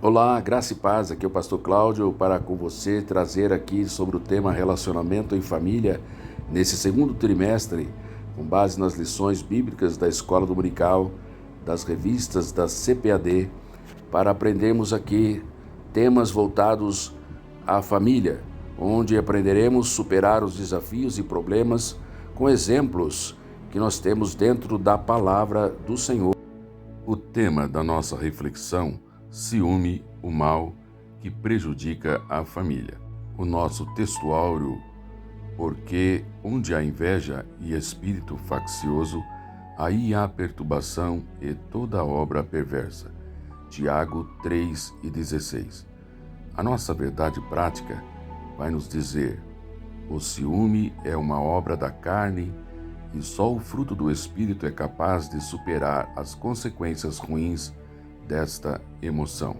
Olá, graça e paz, aqui é o pastor Cláudio para com você trazer aqui sobre o tema relacionamento em família nesse segundo trimestre, com base nas lições bíblicas da Escola Dominical, das revistas da CPAD, para aprendermos aqui temas voltados à família, onde aprenderemos a superar os desafios e problemas com exemplos que nós temos dentro da palavra do Senhor. O tema da nossa reflexão: ciúme, o mal que prejudica a família. O nosso textuário: porque onde há inveja e espírito faccioso, aí há perturbação e toda obra perversa. Tiago 3:16. A nossa verdade prática vai nos dizer: o ciúme é uma obra da carne e só o fruto do Espírito é capaz de superar as consequências ruins desta emoção.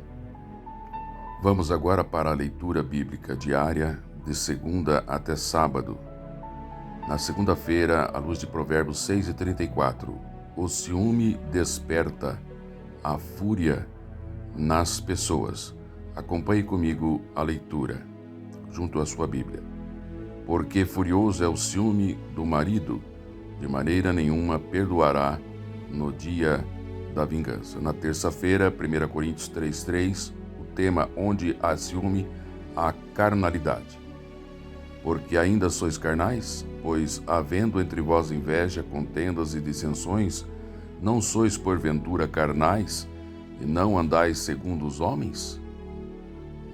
Vamos agora para a leitura bíblica diária, de segunda até sábado. Na segunda-feira, à luz de Provérbios 6:34, o ciúme desperta a fúria nas pessoas. Acompanhe comigo a leitura, junto à sua Bíblia. Porque furioso é o ciúme do marido, de maneira nenhuma perdoará no dia da vingança. Na terça-feira, 1 Coríntios 3:3, o tema: onde há ciúme, há carnalidade. Porque ainda sois carnais? Pois, havendo entre vós inveja, contendas e dissensões, não sois porventura carnais, e não andais segundo os homens?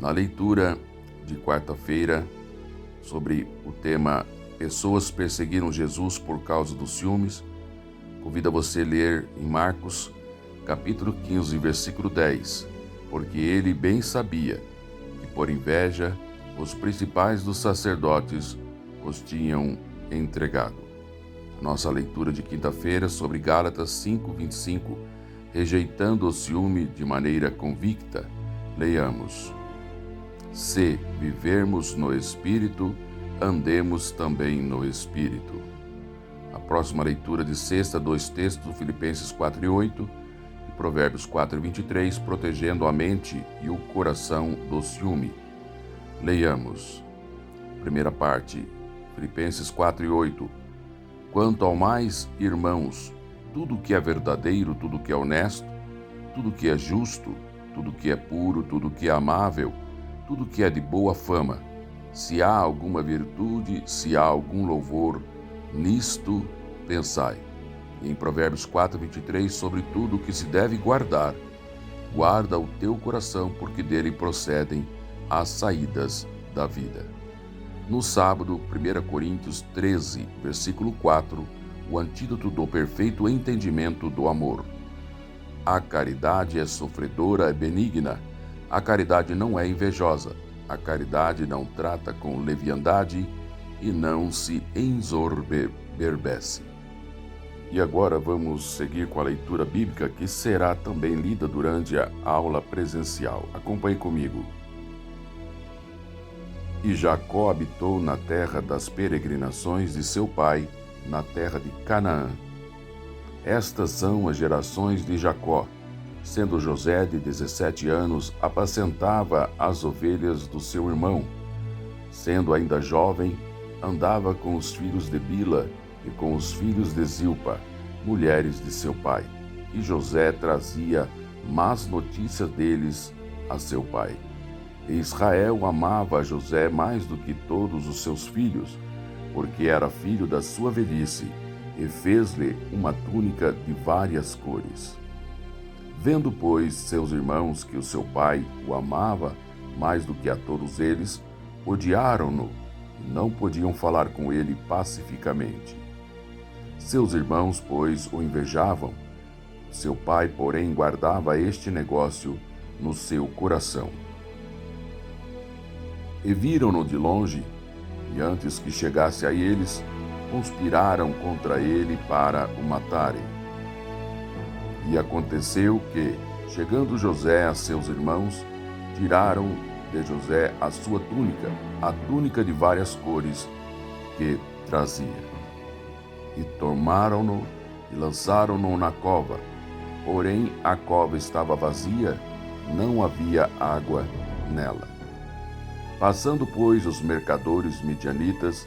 Na leitura de quarta-feira, sobre o tema pessoas perseguiram Jesus por causa dos ciúmes, convido você a ler em Marcos, capítulo 15, versículo 10, porque ele bem sabia que por inveja os principais dos sacerdotes os tinham entregado. Nossa leitura de quinta-feira sobre Gálatas 5:25, rejeitando o ciúme de maneira convicta, leiamos: se vivermos no Espírito, andemos também no Espírito. A próxima leitura de sexta, dois textos, Filipenses 4:8 e Provérbios 4:23, protegendo a mente e o coração do ciúme. Leiamos. Primeira parte, Filipenses 4:8. Quanto ao mais, irmãos, tudo que é verdadeiro, tudo que é honesto, tudo que é justo, tudo que é puro, tudo que é amável, tudo que é de boa fama, se há alguma virtude, se há algum louvor, nisto pensai. E em Provérbios 4:23, sobre tudo o que se deve guardar, guarda o teu coração, porque dele procedem as saídas da vida. No sábado, 1 Coríntios 13, versículo 4, o antídoto do perfeito entendimento do amor. A caridade é sofredora, é benigna. A caridade não é invejosa. A caridade não trata com leviandade e não se ensoberbece. E agora vamos seguir com a leitura bíblica, que será também lida durante a aula presencial. Acompanhe comigo. E Jacó habitou na terra das peregrinações de seu pai, na terra de Canaã. Estas são as gerações de Jacó. Sendo José de 17 anos, apacentava as ovelhas do seu irmão. Sendo ainda jovem, andava com os filhos de Bila e com os filhos de Zilpa, mulheres de seu pai. E José trazia más notícias deles a seu pai. E Israel amava José mais do que todos os seus filhos, porque era filho da sua velhice, e fez-lhe uma túnica de várias cores. Vendo, pois, seus irmãos que o seu pai o amava mais do que a todos eles, odiaram-no e não podiam falar com ele pacificamente. Seus irmãos, pois, o invejavam. Seu pai, porém, guardava este negócio no seu coração. E viram-no de longe, e antes que chegasse a eles, conspiraram contra ele para o matarem. E aconteceu que, chegando José a seus irmãos, tiraram de José a sua túnica, a túnica de várias cores que trazia. E tomaram-no e lançaram-no na cova. Porém, a cova estava vazia, não havia água nela. Passando, pois, os mercadores midianitas,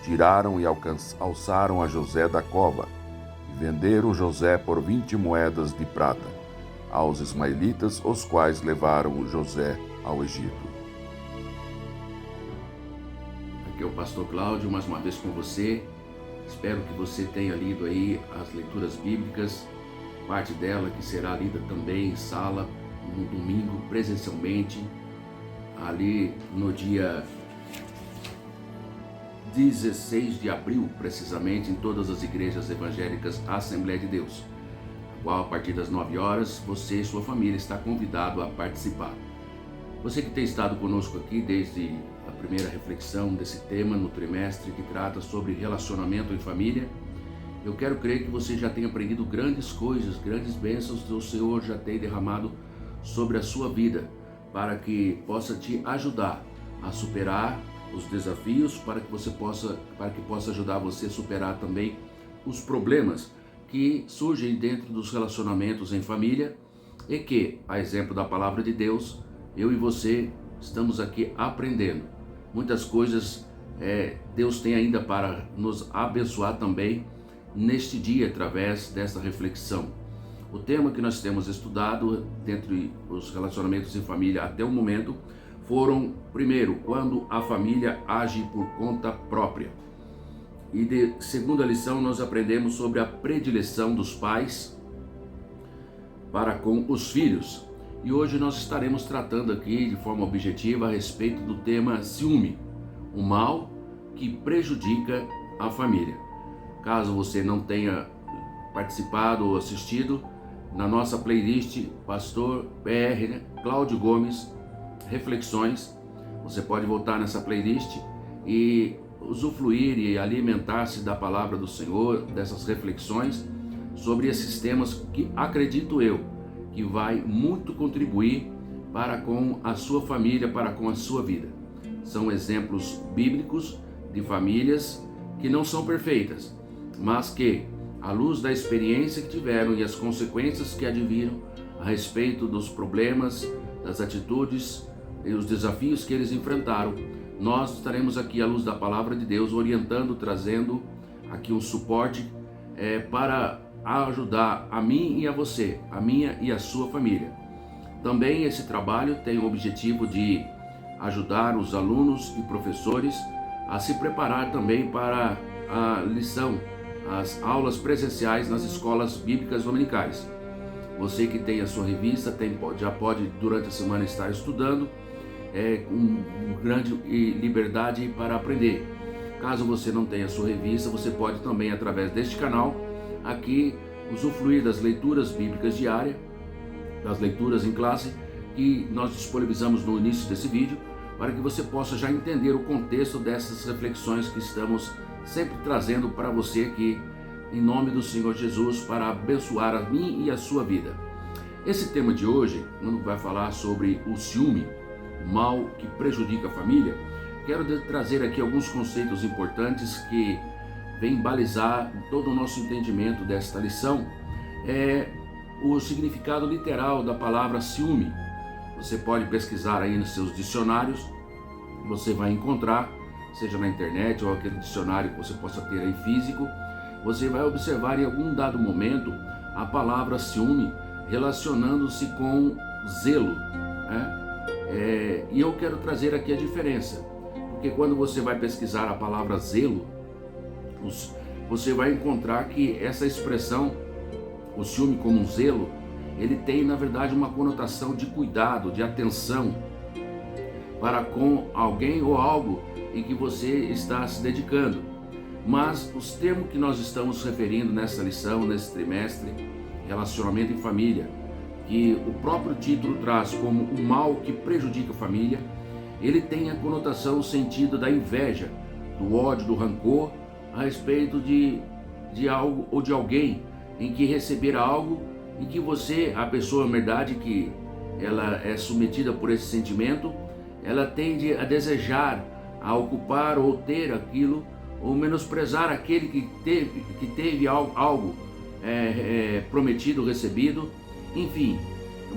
tiraram e alçaram a José da cova, e venderam José por 20 moedas de prata aos ismaelitas, os quais levaram José ao Egito. Aqui é o pastor Cláudio, mais uma vez com você. Espero que você tenha lido aí as leituras bíblicas, parte dela que será lida também em sala, no domingo, presencialmente, ali no dia 16 de abril, precisamente, em todas as igrejas evangélicas Assembleia de Deus, a qual, a partir das 9 horas, você e sua família está convidado a participar. Você que tem estado conosco aqui desde a primeira reflexão desse tema no trimestre que trata sobre relacionamento em família, eu quero crer que você já tenha aprendido grandes coisas, grandes bênçãos que o Senhor já tem derramado sobre a sua vida, para que possa te ajudar a superar os desafios, para que possa ajudar você a superar também os problemas que surgem dentro dos relacionamentos em família, e que, a exemplo da palavra de Deus, eu e você estamos aqui aprendendo. Muitas coisas Deus tem ainda para nos abençoar também neste dia, através desta reflexão. O tema que nós temos estudado dentre os relacionamentos em família até o momento foram, primeiro, quando a família age por conta própria. E de segunda lição, nós aprendemos sobre a predileção dos pais para com os filhos. E hoje nós estaremos tratando aqui de forma objetiva a respeito do tema ciúme, o mal que prejudica a família. Caso você não tenha participado ou assistido, na nossa playlist Pastor PR, Cláudio Gomes, Reflexões, você pode voltar nessa playlist e usufruir e alimentar-se da palavra do Senhor, dessas reflexões sobre esses temas que acredito eu que vai muito contribuir para com a sua família, para com a sua vida. São exemplos bíblicos de famílias que não são perfeitas, mas que, à luz da experiência que tiveram e as consequências que adviram a respeito dos problemas, das atitudes e os desafios que eles enfrentaram, nós estaremos aqui à luz da palavra de Deus, orientando, trazendo aqui um suporte para ajudar a mim e a você, a minha e a sua família. Também esse trabalho tem o objetivo de ajudar os alunos e professores a se preparar também para a lição, as aulas presenciais nas escolas bíblicas dominicais. Você que tem a sua revista já pode durante a semana estar estudando com grande liberdade para aprender. Caso você não tenha a sua revista, você pode também, através deste canal aqui, usufruir das leituras bíblicas diárias, das leituras em classe que nós disponibilizamos no início desse vídeo, para que você possa já entender o contexto dessas reflexões que estamos sempre trazendo para você aqui, em nome do Senhor Jesus, para abençoar a mim e a sua vida. Esse tema de hoje, quando vai falar sobre o ciúme, o mal que prejudica a família, quero trazer aqui alguns conceitos importantes que vêm balizar todo o nosso entendimento desta lição. O significado literal da palavra ciúme. Você pode pesquisar aí nos seus dicionários, você vai encontrar, seja na internet ou aquele dicionário que você possa ter aí físico, você vai observar em algum dado momento a palavra ciúme relacionando-se com zelo, e eu quero trazer aqui a diferença, porque quando você vai pesquisar a palavra zelo, você vai encontrar que essa expressão, o ciúme como um zelo, ele tem na verdade uma conotação de cuidado, de atenção para com alguém ou algo em que você está se dedicando. Mas os termos que nós estamos referindo nessa lição, nesse trimestre, relacionamento em família, que o próprio título traz como o mal que prejudica a família, ele tem a conotação, o sentido da inveja, do ódio, do rancor a respeito de algo ou de alguém em que receber algo em que você, a pessoa, na verdade, que ela é submetida por esse sentimento, ela tende a desejar, a ocupar ou ter aquilo, ou menosprezar aquele que teve algo prometido, recebido. Enfim,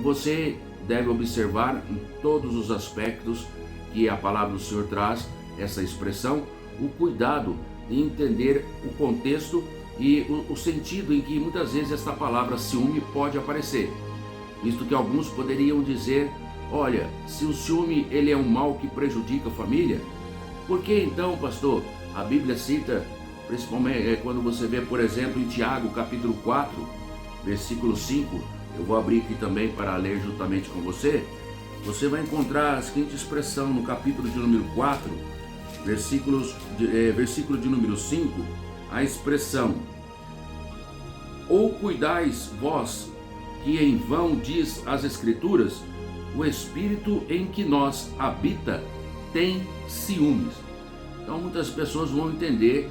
você deve observar em todos os aspectos que a palavra do Senhor traz, essa expressão, o cuidado de entender o contexto e o sentido em que muitas vezes esta palavra ciúme pode aparecer, visto que alguns poderiam dizer: olha, se o ciúme ele é um mal que prejudica a família, por que então, pastor, a Bíblia cita, principalmente quando você vê, por exemplo, em Tiago capítulo 4, versículo 5, eu vou abrir aqui também para ler juntamente com você, você vai encontrar a seguinte expressão no capítulo de número 4, versículo de número 5, a expressão: ou cuidais vós que em vão diz as Escrituras, o Espírito em que nós habita tem ciúmes. Então muitas pessoas vão entender: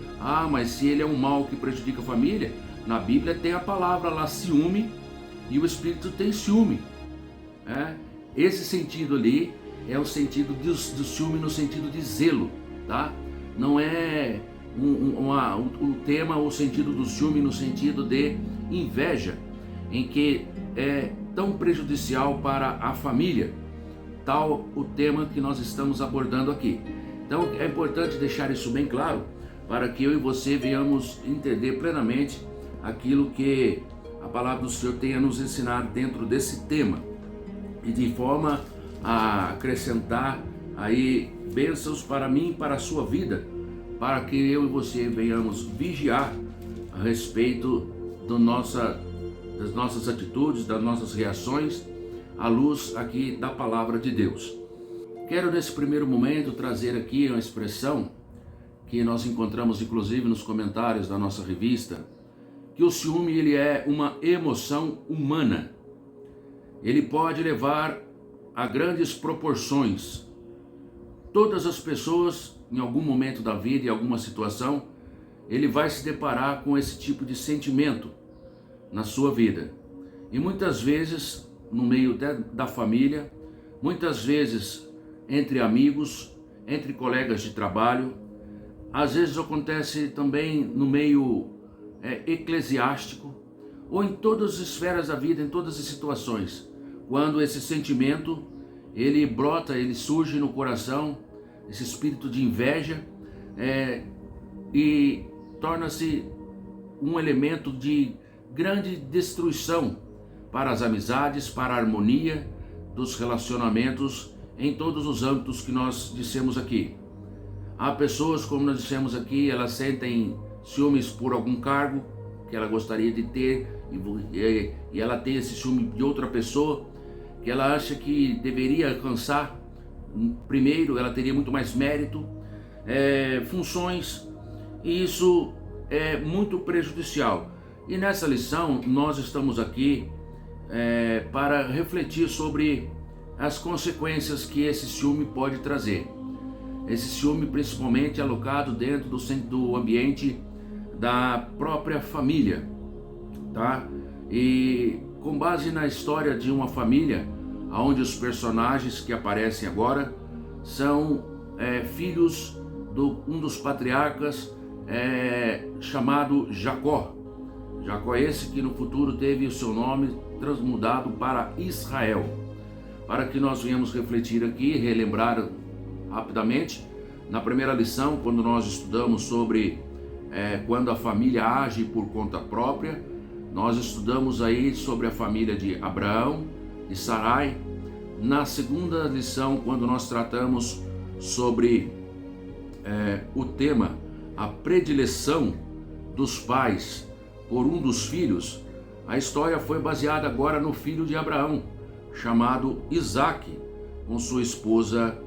mas se ele é um mal que prejudica a família, na Bíblia tem a palavra lá, ciúme, e o Espírito tem ciúme. Esse sentido ali é o sentido do ciúme no sentido de zelo, tá? Não é o tema, o sentido do ciúme no sentido de inveja, em que é tão prejudicial para a família, tal o tema que nós estamos abordando aqui. Então é importante deixar isso bem claro, para que eu e você venhamos entender plenamente aquilo que a palavra do Senhor tem a nos ensinar dentro desse tema, e de forma a acrescentar aí bênçãos para mim e para a sua vida, para que eu e você venhamos vigiar a respeito das nossas atitudes, das nossas reações, à luz aqui da palavra de Deus. Quero nesse primeiro momento trazer aqui uma expressão que nós encontramos inclusive nos comentários da nossa revista, que o ciúme ele é uma emoção humana. Ele pode levar a grandes proporções. Todas as pessoas, em algum momento da vida, em alguma situação, ele vai se deparar com esse tipo de sentimento na sua vida. E muitas vezes no meio da família, muitas vezes entre amigos, entre colegas de trabalho, às vezes acontece também no meio eclesiástico, ou em todas as esferas da vida, em todas as situações, quando esse sentimento ele brota, ele surge no coração, esse espírito de inveja, e torna-se um elemento de grande destruição para as amizades, para a harmonia dos relacionamentos em todos os âmbitos que nós dissemos aqui. Há pessoas, como nós dissemos aqui, elas sentem ciúmes por algum cargo que ela gostaria de ter, e ela tem esse ciúme de outra pessoa que ela acha que deveria alcançar primeiro, ela teria muito mais mérito, funções, e isso é muito prejudicial. E nessa lição nós estamos aqui para refletir sobre as consequências que esse ciúme pode trazer. Esse ciúme principalmente alocado dentro do ambiente da própria família, tá? E com base na história de uma família, onde os personagens que aparecem agora são filhos de um dos patriarcas chamado Jacó. Jacó esse que no futuro teve o seu nome transmudado para Israel. Para que nós venhamos refletir aqui, relembrar rapidamente, na primeira lição, quando nós estudamos sobre quando a família age por conta própria, nós estudamos aí sobre a família de Abraão, de Sarai. Na segunda lição, quando nós tratamos sobre o tema, a predileção dos pais por um dos filhos, a história foi baseada agora no filho de Abraão, chamado Isaque, com sua esposa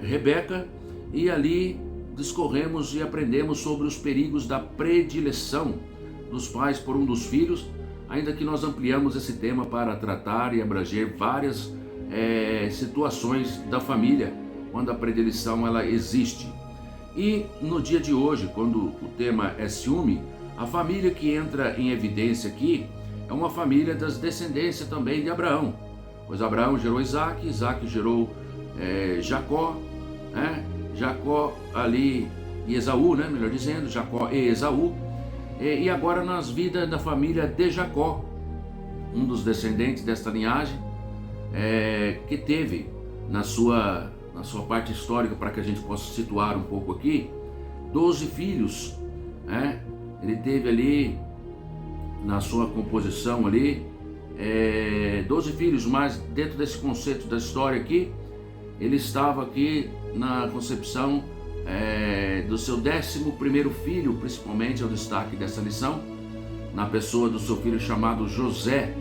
Rebeca, e ali discorremos e aprendemos sobre os perigos da predileção dos pais por um dos filhos, ainda que nós ampliamos esse tema para tratar e abranger várias situações da família, quando a predileção ela existe. E no dia de hoje, quando o tema é ciúme, a família que entra em evidência aqui é uma família das descendências também de Abraão, pois Abraão gerou Isaque, Isaque gerou Jacó, Jacó ali e Esaú, melhor dizendo, Jacó e Esaú, e agora nas vidas da família de Jacó, um dos descendentes desta linhagem, que teve na sua parte histórica, para que a gente possa situar um pouco aqui, 12 filhos, né? Ele teve ali, na sua composição ali, 12 filhos, mas dentro desse conceito da história aqui, ele estava aqui na concepção do seu 11º filho, principalmente é o destaque dessa lição, na pessoa do seu filho chamado José.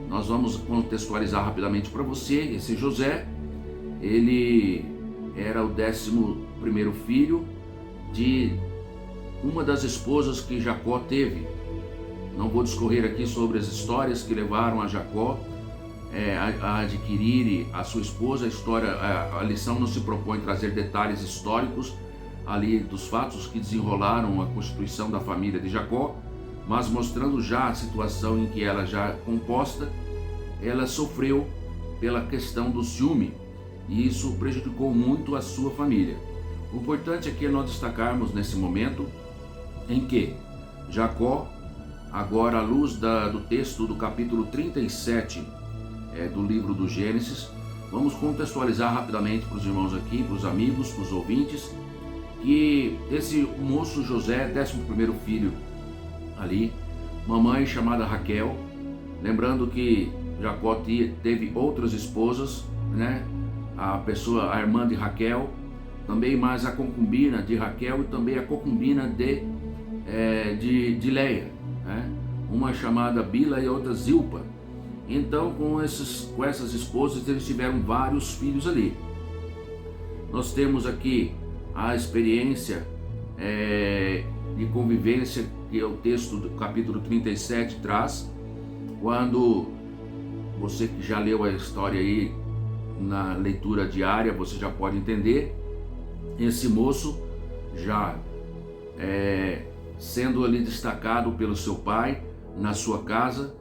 Nós vamos contextualizar rapidamente para você. Esse José, ele era o 11º filho de uma das esposas que Jacó teve. Não vou discorrer aqui sobre as histórias que levaram a Jacó a adquirir a sua esposa. A lição não se propõe trazer detalhes históricos ali dos fatos que desenrolaram a constituição da família de Jacó, mas mostrando já a situação em que ela já composta, ela sofreu pela questão do ciúme, e isso prejudicou muito a sua família. O importante aqui é nós destacarmos nesse momento em que Jacó, agora à luz do texto do capítulo 37 do livro do Gênesis, vamos contextualizar rapidamente para os irmãos aqui, para os amigos, para os ouvintes, que esse moço José, 11º filho ali, mamãe chamada Raquel, lembrando que Jacó teve outras esposas, né? A irmã de Raquel, também mais a concubina de Raquel e também a concubina de Leia, né? Uma chamada Bila e outra Zilpa. Então, com essas esposas, eles tiveram vários filhos ali. Nós temos aqui a experiência de convivência que o texto do capítulo 37 traz, quando você que já leu a história aí na leitura diária, você já pode entender, esse moço já sendo ali destacado pelo seu pai na sua casa,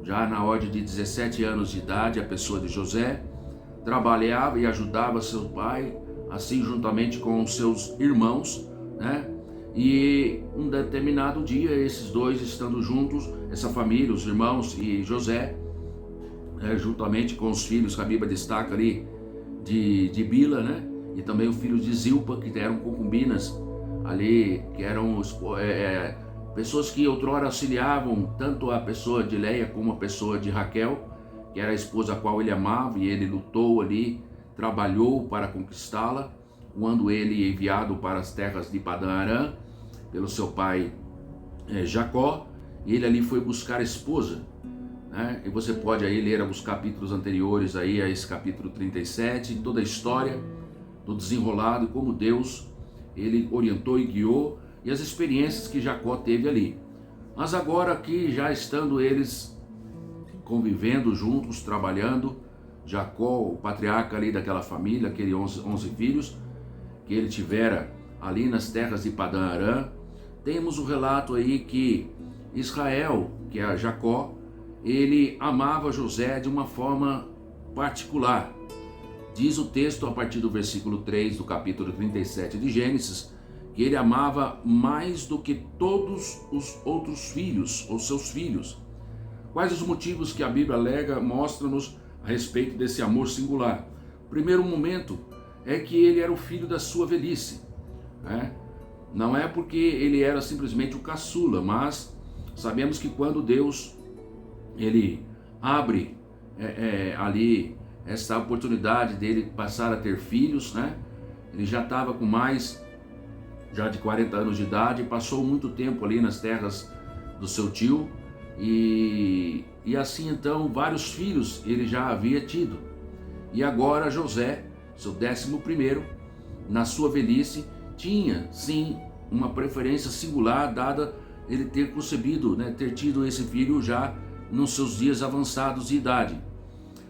já na ordem de 17 anos de idade, a pessoa de José, trabalhava e ajudava seu pai, assim juntamente com os seus irmãos, né? E um determinado dia, esses dois estando juntos, essa família, os irmãos e José, juntamente com os filhos que a Bíblia destaca ali, de Bila, né? E também os filhos de Zilpa, que eram concubinas ali, que eram pessoas que outrora auxiliavam tanto a pessoa de Leia como a pessoa de Raquel, que era a esposa a qual ele amava, e ele lutou ali, trabalhou para conquistá-la, quando ele enviado para as terras de Padã-Arã pelo seu pai Jacó, e ele ali foi buscar a esposa, né? E você pode aí ler os capítulos anteriores aí a esse capítulo 37, toda a história do desenrolado, como Deus ele orientou e guiou, e as experiências que Jacó teve ali. Mas agora aqui, já estando eles convivendo juntos, trabalhando, Jacó, o patriarca ali daquela família, aqueles 11 filhos que ele tivera ali nas terras de Padã-Arã, temos o relato aí que Israel, que é Jacó, ele amava José de uma forma particular. Diz o texto a partir do versículo 3 do capítulo 37 de Gênesis, que ele amava mais do que todos os outros filhos, ou seus filhos. Quais os motivos que a Bíblia alega, mostra-nos a respeito desse amor singular? O primeiro momento é que ele era o filho da sua velhice, né? Não é porque ele era simplesmente o caçula, mas sabemos que quando Deus ele abre ali essa oportunidade dele passar a ter filhos, né? Ele já estava com mais já de 40 anos de idade, passou muito tempo ali nas terras do seu tio, e assim então vários filhos ele já havia tido. E agora José, seu 11º, na sua velhice, tinha sim uma preferência singular, dada ele ter concebido, né, ter tido esse filho já nos seus dias avançados de idade.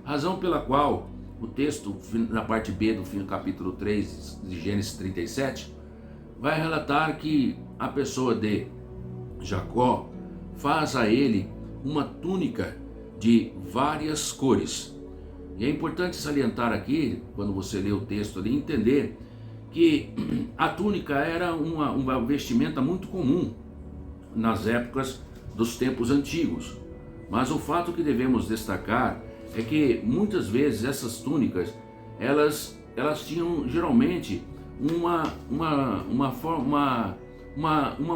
Razão pela qual o texto, na parte B do fim do capítulo 3 de Gênesis 37, vai relatar que a pessoa de Jacó faz a ele uma túnica de várias cores. E é importante salientar aqui, quando você lê o texto ali, entender que a túnica era uma vestimenta muito comum nas épocas dos tempos antigos. Mas o fato que devemos destacar é que muitas vezes essas túnicas, elas tinham geralmente uma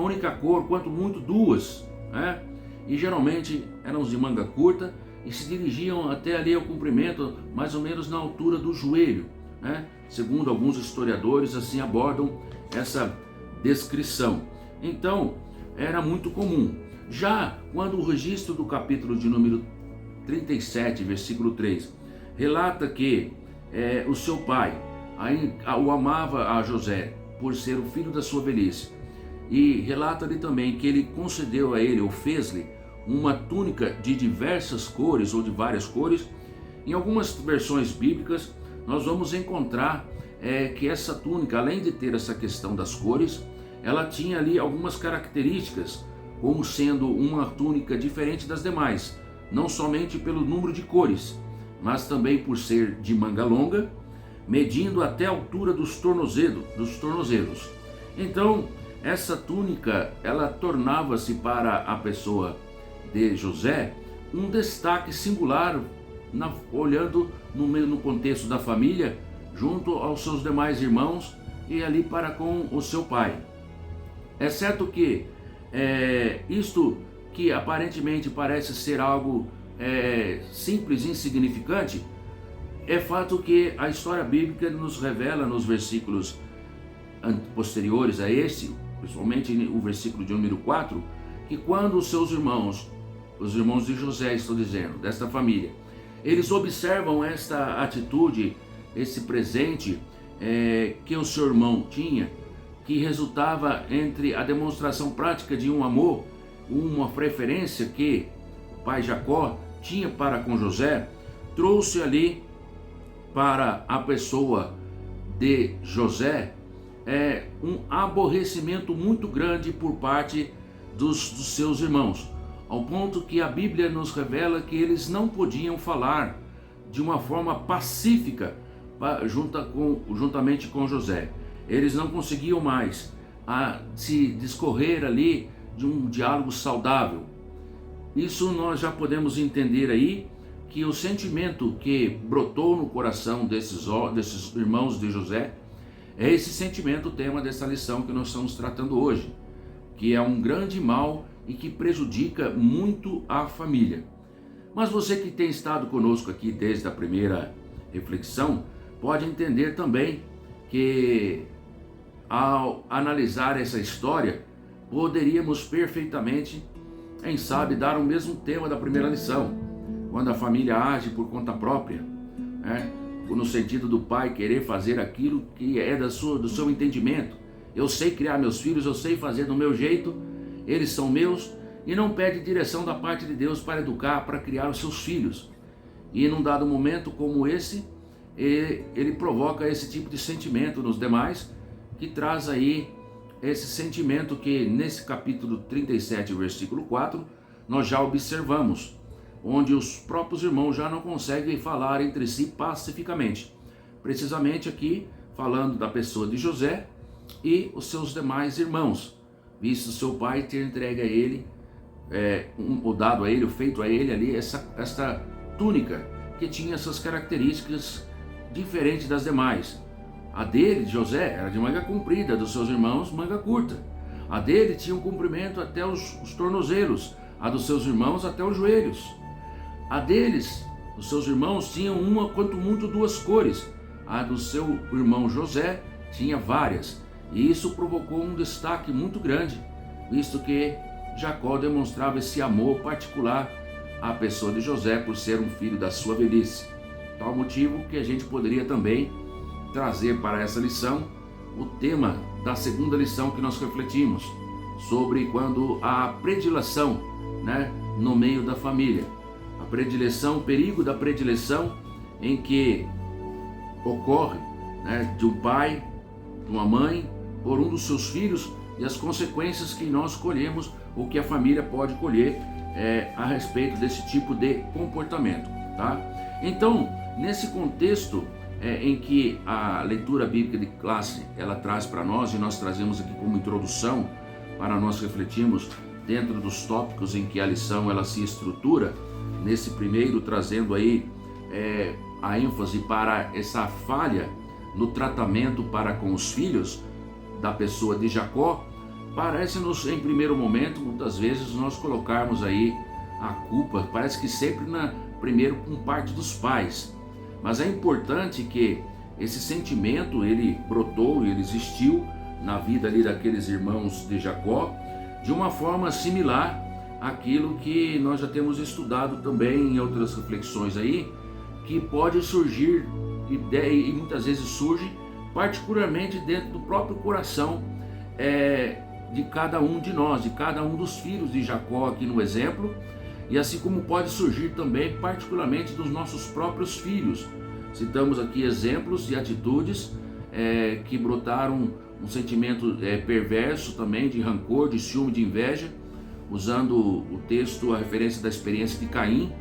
única cor, quanto muito duas, né? E geralmente eram de manga curta e se dirigiam até ali ao comprimento, mais ou menos na altura do joelho, né? Segundo alguns historiadores, assim abordam essa descrição. Então, era muito comum. Já quando o registro do capítulo de número 37, versículo 3, relata que o seu pai o amava a José por ser o filho da sua velhice, e relata ali também que ele concedeu a ele, ou fez-lhe, uma túnica de diversas cores ou de várias cores. Em algumas versões bíblicas nós vamos encontrar que essa túnica, além de ter essa questão das cores, ela tinha ali algumas características, como sendo uma túnica diferente das demais, não somente pelo número de cores, mas também por ser de manga longa, medindo até a altura dos tornozelos. Então, essa túnica, ela tornava-se para a pessoa de José um destaque singular, olhando no contexto da família, junto aos seus demais irmãos e ali para com o seu pai. É certo que isto que aparentemente parece ser algo simples e insignificante, é fato que a história bíblica nos revela nos versículos posteriores a este, principalmente o versículo de número 4, que quando os seus irmãos, os irmãos de José, estou dizendo, desta família, eles observam esta atitude, esse presente que o seu irmão tinha, que resultava entre a demonstração prática de um amor, uma preferência que o pai Jacó tinha para com José, trouxe ali para a pessoa de José um aborrecimento muito grande por parte dos seus irmãos, ao ponto que a Bíblia nos revela que eles não podiam falar de uma forma pacífica juntamente com José. Eles não conseguiam mais se discorrer ali de um diálogo saudável. Isso nós já podemos entender aí que o sentimento que brotou no coração desses irmãos de José é esse sentimento, o tema dessa lição que nós estamos tratando hoje, que é um grande mal e que prejudica muito a família. Mas você que tem estado conosco aqui desde a primeira reflexão, pode entender também que ao analisar essa história, poderíamos perfeitamente, quem sabe, dar o mesmo tema da primeira lição, quando a família age por conta própria, no sentido do pai querer fazer aquilo que é do seu entendimento. Eu sei criar meus filhos, eu sei fazer do meu jeito, eles são meus, e não pede direção da parte de Deus para educar, para criar os seus filhos. E num dado momento como esse, ele provoca esse tipo de sentimento nos demais, que traz aí esse sentimento que nesse capítulo 37, versículo 4, nós já observamos, onde os próprios irmãos já não conseguem falar entre si pacificamente. Precisamente aqui, falando da pessoa de José e os seus demais irmãos, visto seu pai ter entregue a ele, ou dado a ele, ou feito a ele ali, esta túnica, que tinha essas características diferentes das demais. A dele, José, era de manga comprida, dos seus irmãos, manga curta. A dele tinha um comprimento até os tornozelos, a dos seus irmãos até os joelhos. A deles, os seus irmãos, tinham quanto muito duas cores. A do seu irmão José tinha várias. E isso provocou um destaque muito grande, visto que Jacó demonstrava esse amor particular à pessoa de José por ser um filho da sua velhice. Tal motivo que a gente poderia também trazer para essa lição o tema da segunda lição que nós refletimos, sobre quando há predileção, no meio da família. A predileção, o perigo da predileção em que ocorre de um pai, de uma mãe, por um dos seus filhos, e as consequências que nós colhemos, ou que a família pode colher a respeito desse tipo de comportamento, tá? Então, nesse contexto em que a leitura bíblica de classe ela traz para nós, e nós trazemos aqui como introdução para nós refletirmos dentro dos tópicos em que a lição ela se estrutura, nesse primeiro trazendo aí a ênfase para essa falha no tratamento para com os filhos da pessoa de Jacó, parece-nos em primeiro momento, muitas vezes, nós colocarmos aí a culpa, parece que sempre primeiro com parte dos pais. Mas é importante que esse sentimento, ele brotou, ele existiu na vida ali daqueles irmãos de Jacó, de uma forma similar àquilo que nós já temos estudado também em outras reflexões aí, que pode surgir e muitas vezes surge particularmente dentro do próprio coração de cada um de nós, de cada um dos filhos de Jacó aqui no exemplo, e assim como pode surgir também particularmente dos nossos próprios filhos. Citamos aqui exemplos e atitudes que brotaram um sentimento perverso também, de rancor, de ciúme, de inveja, usando o texto, a referência da experiência de Caim.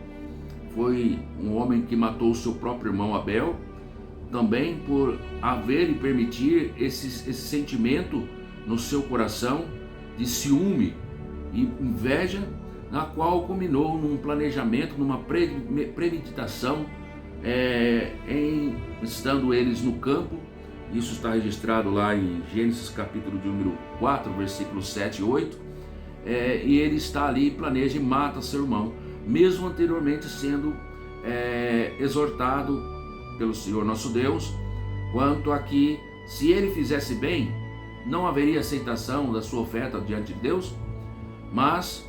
Foi um homem que matou o seu próprio irmão Abel, também por haver e permitir esse sentimento no seu coração de ciúme e inveja, na qual culminou num planejamento, numa premeditação, estando eles no campo. Isso está registrado lá em Gênesis capítulo de número 4, versículos 7 e 8, e ele está ali, planeja e mata seu irmão, mesmo anteriormente sendo exortado pelo Senhor nosso Deus, quanto a que se ele fizesse bem, não haveria aceitação da sua oferta diante de Deus, mas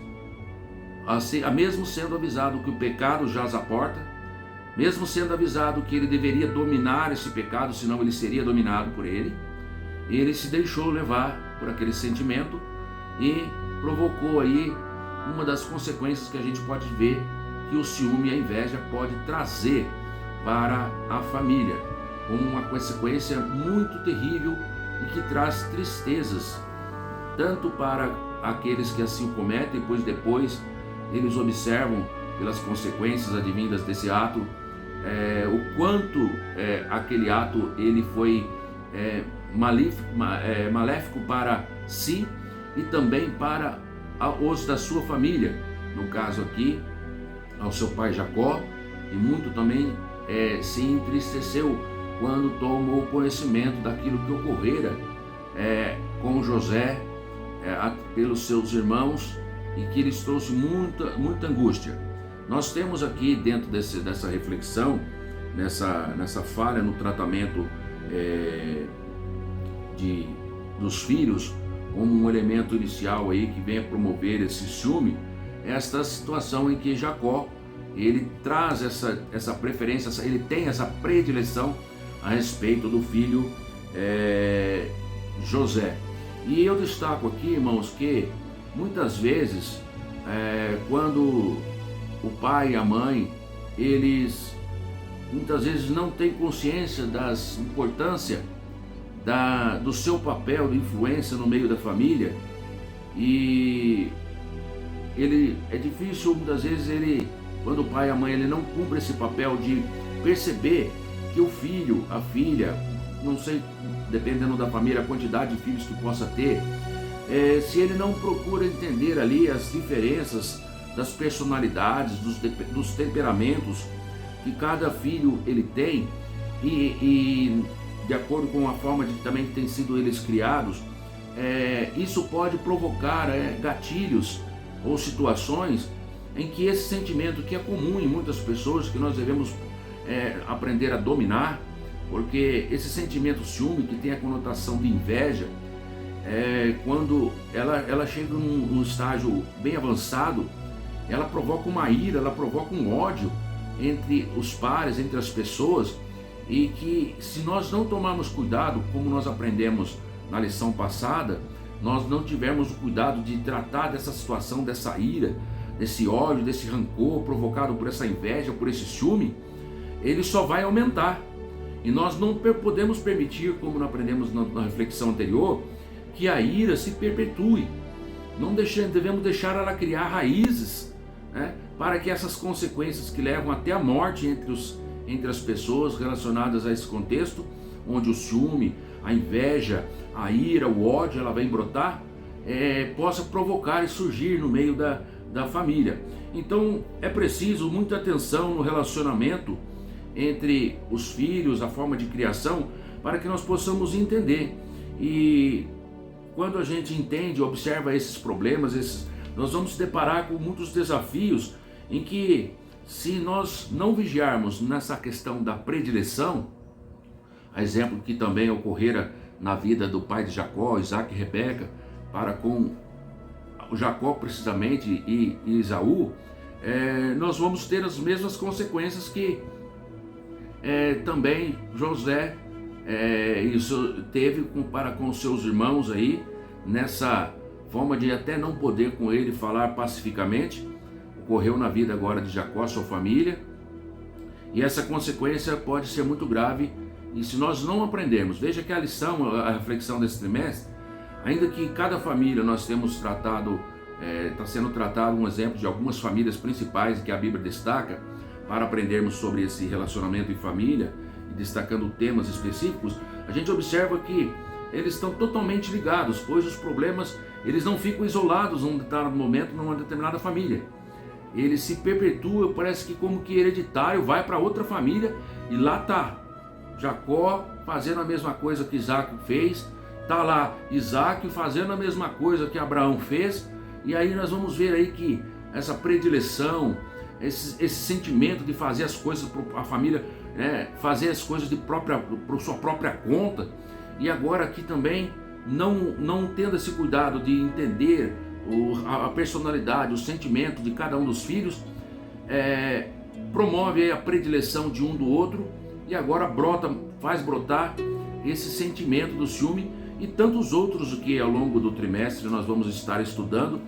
mesmo sendo avisado que o pecado jaz à porta, mesmo sendo avisado que ele deveria dominar esse pecado, senão ele seria dominado por ele se deixou levar por aquele sentimento e provocou aí uma das consequências que a gente pode ver que o ciúme e a inveja pode trazer para a família, como uma consequência muito terrível e que traz tristezas, tanto para aqueles que assim o cometem, pois depois eles observam pelas consequências advindas desse ato, o quanto aquele ato ele foi maléfico para si e também para os da sua família, no caso aqui ao seu pai Jacó, e muito também se entristeceu quando tomou conhecimento daquilo que ocorrera com José pelos seus irmãos, e que lhes trouxe muita angústia. Nós temos aqui dentro dessa reflexão, nessa falha no tratamento dos filhos, como um elemento inicial aí que vem a promover esse ciúme, esta situação em que Jacó ele traz essa preferência, ele tem essa predileção a respeito do filho José. E eu destaco aqui, irmãos, que muitas vezes quando o pai e a mãe, eles muitas vezes não têm consciência da importância do seu papel de influência no meio da família, e é difícil muitas vezes quando o pai e a mãe ele não cumpre esse papel de perceber que o filho, a filha, não sei, dependendo da família, a quantidade de filhos que possa ter, se ele não procura entender ali as diferenças das personalidades, dos temperamentos que cada filho ele tem, e de acordo com a forma também que tem sido eles criados, isso pode provocar gatilhos ou situações em que esse sentimento, que é comum em muitas pessoas, que nós devemos aprender a dominar, porque esse sentimento ciúme, que tem a conotação de inveja, quando ela chega num estágio bem avançado, ela provoca uma ira, ela provoca um ódio entre os pares, entre as pessoas, e que se nós não tomarmos cuidado, como nós aprendemos na lição passada, nós não tivermos o cuidado de tratar dessa situação, dessa ira, desse ódio, desse rancor provocado por essa inveja, por esse ciúme, ele só vai aumentar. E nós não podemos permitir, como nós aprendemos na reflexão anterior, que a ira se perpetue. Devemos deixar ela criar raízes, para que essas consequências que levam até a morte entre as pessoas relacionadas a esse contexto, onde o ciúme, a inveja, a ira, o ódio, ela vem brotar, possa provocar e surgir no meio da família. Então é preciso muita atenção no relacionamento entre os filhos, a forma de criação, para que nós possamos entender. E quando a gente entende, observa esses problemas, nós vamos se deparar com muitos desafios em que, se nós não vigiarmos nessa questão da predileção, a exemplo que também ocorrera na vida do pai de Jacó, Isaac e Rebeca, para com o Jacó precisamente e Esaú, nós vamos ter as mesmas consequências que também José isso teve para com seus irmãos aí, nessa forma de até não poder com ele falar pacificamente. Ocorreu na vida agora de Jacó, sua família, e essa consequência pode ser muito grave. E se nós não aprendermos, veja que a lição, a reflexão desse trimestre, ainda que cada família nós temos tratado, está sendo tratado um exemplo de algumas famílias principais que a Bíblia destaca para aprendermos sobre esse relacionamento em família, e destacando temas específicos, a gente observa que eles estão totalmente ligados, pois os problemas eles não ficam isolados num determinado momento, numa determinada família. Ele se perpetua, parece que como que hereditário, vai para outra família, e lá está Jacó fazendo a mesma coisa que Isaac fez, está lá Isaac fazendo a mesma coisa que Abraão fez, e aí nós vamos ver aí que essa predileção, esse sentimento de fazer as coisas para a família, fazer as coisas por sua própria conta, e agora aqui também não tendo esse cuidado de entender a personalidade, o sentimento de cada um dos filhos, promove a predileção de um do outro, e agora faz brotar esse sentimento do ciúme e tantos outros que ao longo do trimestre nós vamos estar estudando.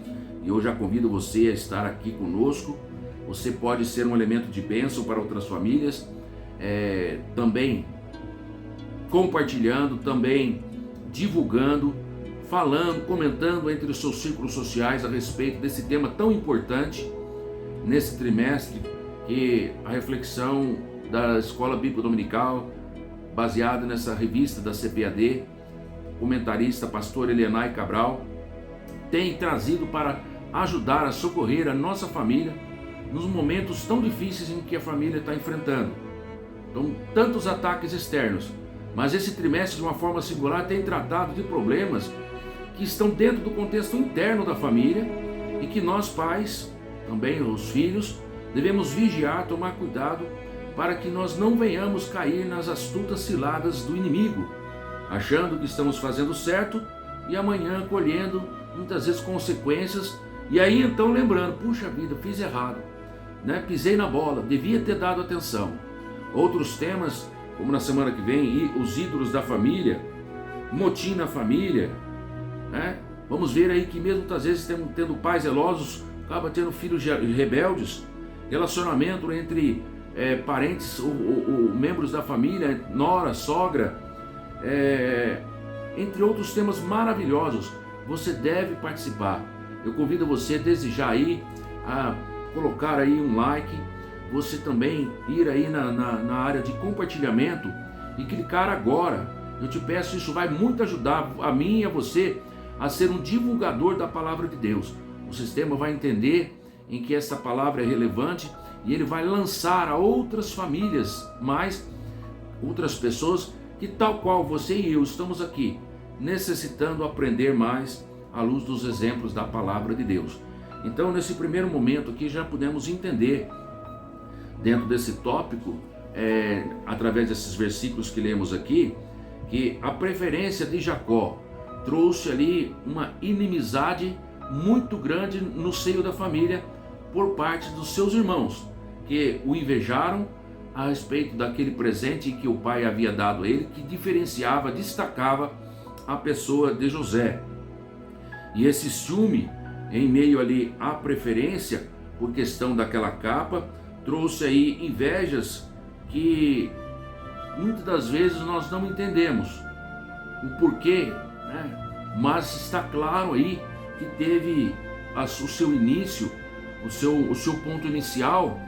E eu já convido você a estar aqui conosco. Você pode ser um elemento de bênção para outras famílias, também compartilhando, também divulgando, falando, comentando entre os seus círculos sociais a respeito desse tema tão importante nesse trimestre, que a reflexão da Escola Bíblica Dominical, baseada nessa revista da CPAD, comentarista pastor Elianai Cabral, tem trazido para ajudar a socorrer a nossa família nos momentos tão difíceis em que a família está enfrentando. Então, tantos ataques externos, mas esse trimestre, de uma forma singular, tem tratado de problemas que estão dentro do contexto interno da família e que nós pais, também os filhos, devemos vigiar, tomar cuidado para que nós não venhamos cair nas astutas ciladas do inimigo, achando que estamos fazendo certo e amanhã colhendo muitas vezes consequências, e aí então lembrando, puxa vida, fiz errado, pisei na bola, devia ter dado atenção. Outros temas, como na semana que vem, os ídolos da família, motim na família, vamos ver aí que mesmo muitas vezes tendo pais zelosos, acaba tendo filhos rebeldes, relacionamento entre parentes ou membros da família, nora, sogra, entre outros temas maravilhosos. Você deve participar. Eu convido você desde já aí a colocar aí um like, você também ir aí na área de compartilhamento e clicar agora. Eu te peço, isso vai muito ajudar a mim e a você a ser um divulgador da palavra de Deus. O sistema vai entender em que essa palavra é relevante e ele vai lançar a outras famílias, outras pessoas que, tal qual você e eu, estamos aqui necessitando aprender mais à luz dos exemplos da palavra de Deus. Então, nesse primeiro momento aqui, já podemos entender, dentro desse tópico, através desses versículos que lemos aqui, que a preferência de Jacó trouxe ali uma inimizade muito grande no seio da família por parte dos seus irmãos, que o invejaram a respeito daquele presente que o pai havia dado a ele, que diferenciava, destacava a pessoa de José. E esse ciúme, em meio ali à preferência por questão daquela capa, trouxe aí invejas que muitas das vezes nós não entendemos o porquê, mas está claro aí que teve o seu início, o seu ponto inicial,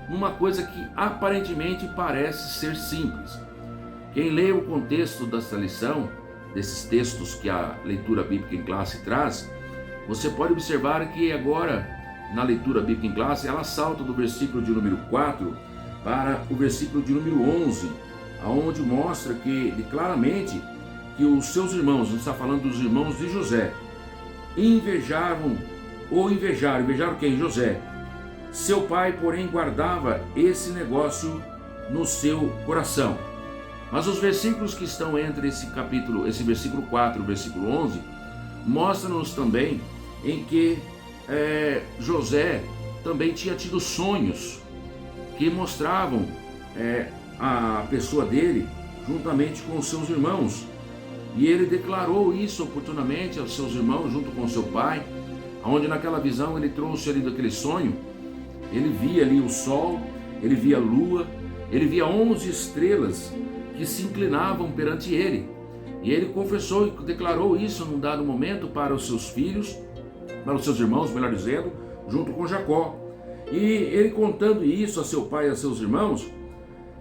numa coisa que aparentemente parece ser simples. Quem lê o contexto dessa lição, desses textos que a leitura bíblica em classe traz, você pode observar que agora, na leitura bíblica em classe, ela salta do versículo de número 4 para o versículo de número 11, aonde mostra que claramente que os seus irmãos, a gente está falando dos irmãos de José, invejaram quem? José. Seu pai, porém, guardava esse negócio no seu coração. Mas os versículos que estão entre esse versículo 4 e o versículo 11, mostram-nos também em que José também tinha tido sonhos que mostravam a pessoa dele juntamente com os seus irmãos. E ele declarou isso oportunamente aos seus irmãos junto com seu pai, onde naquela visão ele trouxe ali daquele sonho, ele via ali o sol, ele via a lua, ele via 11 estrelas que se inclinavam perante ele. E ele confessou e declarou isso num dado momento para os seus filhos, para os seus irmãos, melhor dizendo, junto com Jacó. E ele contando isso a seu pai e a seus irmãos,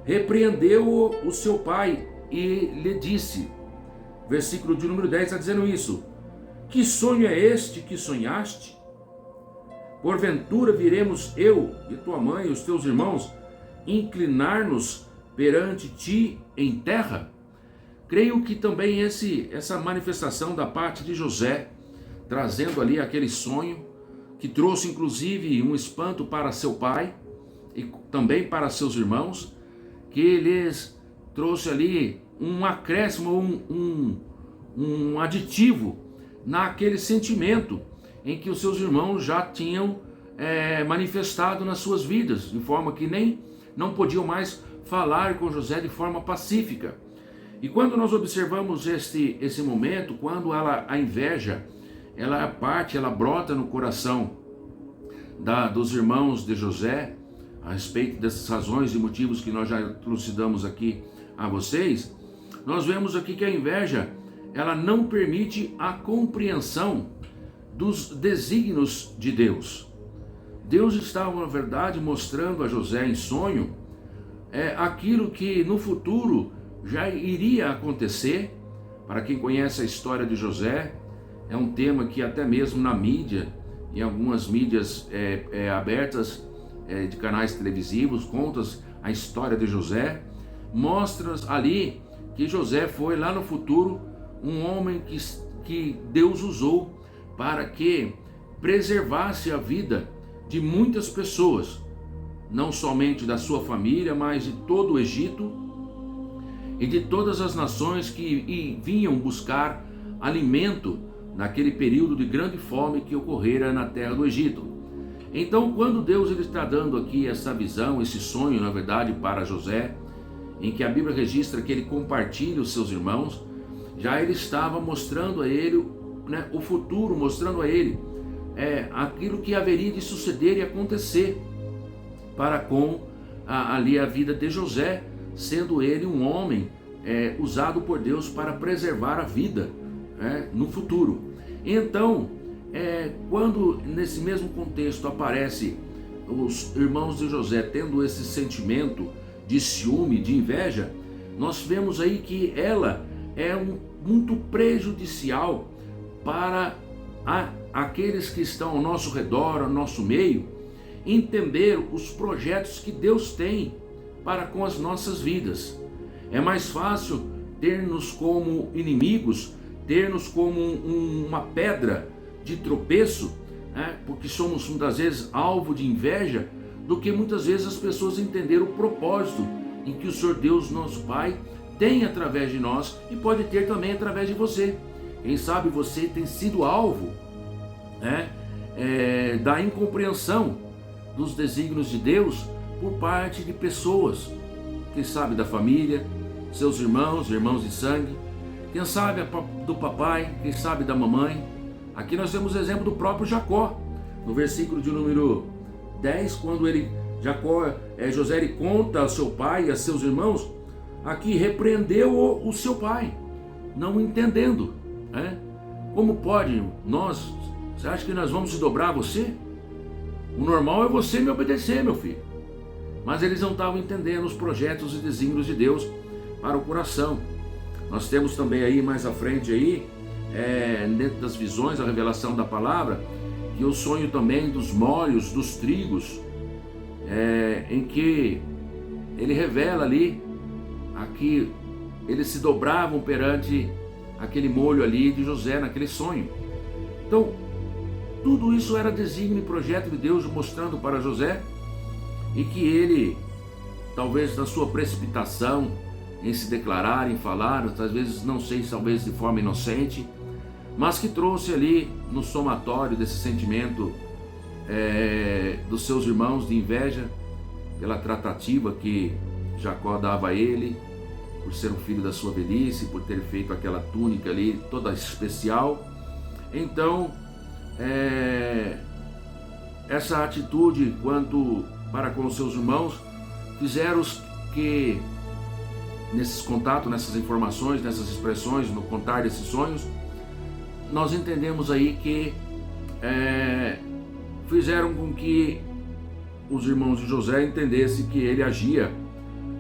repreendeu o seu pai e lhe disse, versículo de número 10 está dizendo isso: que sonho é este que sonhaste? Porventura viremos eu e tua mãe e os teus irmãos inclinar-nos perante ti em terra? Creio que também essa manifestação da parte de José, trazendo ali aquele sonho, que trouxe inclusive um espanto para seu pai e também para seus irmãos, que lhes trouxe ali um acréscimo, um aditivo naquele sentimento em que os seus irmãos já tinham manifestado nas suas vidas, de forma que não podiam mais falar com José de forma pacífica. E quando nós observamos esse momento, quando a inveja, ela brota no coração dos irmãos de José, a respeito dessas razões e motivos que nós já elucidamos aqui a vocês, nós vemos aqui que a inveja, ela não permite a compreensão dos desígnios de Deus. Deus estava, na verdade, mostrando a José em sonho aquilo que no futuro já iria acontecer. Para quem conhece a história de José, é um tema que até mesmo na mídia, em algumas mídias abertas de canais televisivos, conta a história de José, mostra ali que José foi lá no futuro um homem que Deus usou para que preservasse a vida de muitas pessoas, não somente da sua família, mas de todo o Egito e de todas as nações que vinham buscar alimento naquele período de grande fome que ocorrera na terra do Egito. Então, quando Deus ele está dando aqui essa visão, esse sonho, na verdade, para José, em que a Bíblia registra que ele compartilha os seus irmãos, já ele estava mostrando a ele o futuro, mostrando a ele aquilo que haveria de suceder e acontecer para com ali a vida de José, sendo ele um homem usado por Deus para preservar a vida no futuro. Então, quando nesse mesmo contexto aparece os irmãos de José tendo esse sentimento de ciúme, de inveja, nós vemos aí que ela é muito prejudicial para aqueles que estão ao nosso redor, ao nosso meio, entender os projetos que Deus tem para com as nossas vidas. É mais fácil ter-nos como inimigos, ter-nos como uma pedra de tropeço, porque somos muitas vezes alvo de inveja, do que muitas vezes as pessoas entenderam o propósito em que o Senhor Deus, nosso Pai, tem através de nós e pode ter também através de você. Quem sabe você tem sido alvo da incompreensão dos desígnios de Deus por parte de pessoas, quem sabe da família, seus irmãos de sangue, quem sabe do papai, quem sabe da mamãe. Aqui nós temos o exemplo do próprio Jacó, no versículo de número 10, quando José ele conta ao seu pai e a seus irmãos, aqui repreendeu o seu pai, não entendendo, como pode você acha que nós vamos se dobrar a você? O normal é você me obedecer, meu filho. Mas eles não estavam entendendo os projetos e desígnios de Deus para o coração. Nós temos também aí mais à frente aí, dentro das visões, a revelação da palavra, que o sonho também dos molhos, dos trigos, em que ele revela ali, aqui, eles se dobravam perante aquele molho ali de José, naquele sonho. Então, tudo isso era desígnio e projeto de Deus mostrando para José, e que ele, talvez na sua precipitação em se declarar, em falar, às vezes, não sei, talvez de forma inocente, mas que trouxe ali no somatório desse sentimento dos seus irmãos de inveja pela tratativa que Jacó dava a ele, por ser um filho da sua velhice, por ter feito aquela túnica ali toda especial. Então, essa atitude quanto para com os seus irmãos fizeram que, nesses contatos, nessas informações, nessas expressões, no contar desses sonhos, nós entendemos aí que fizeram com que os irmãos de José entendessem que ele agia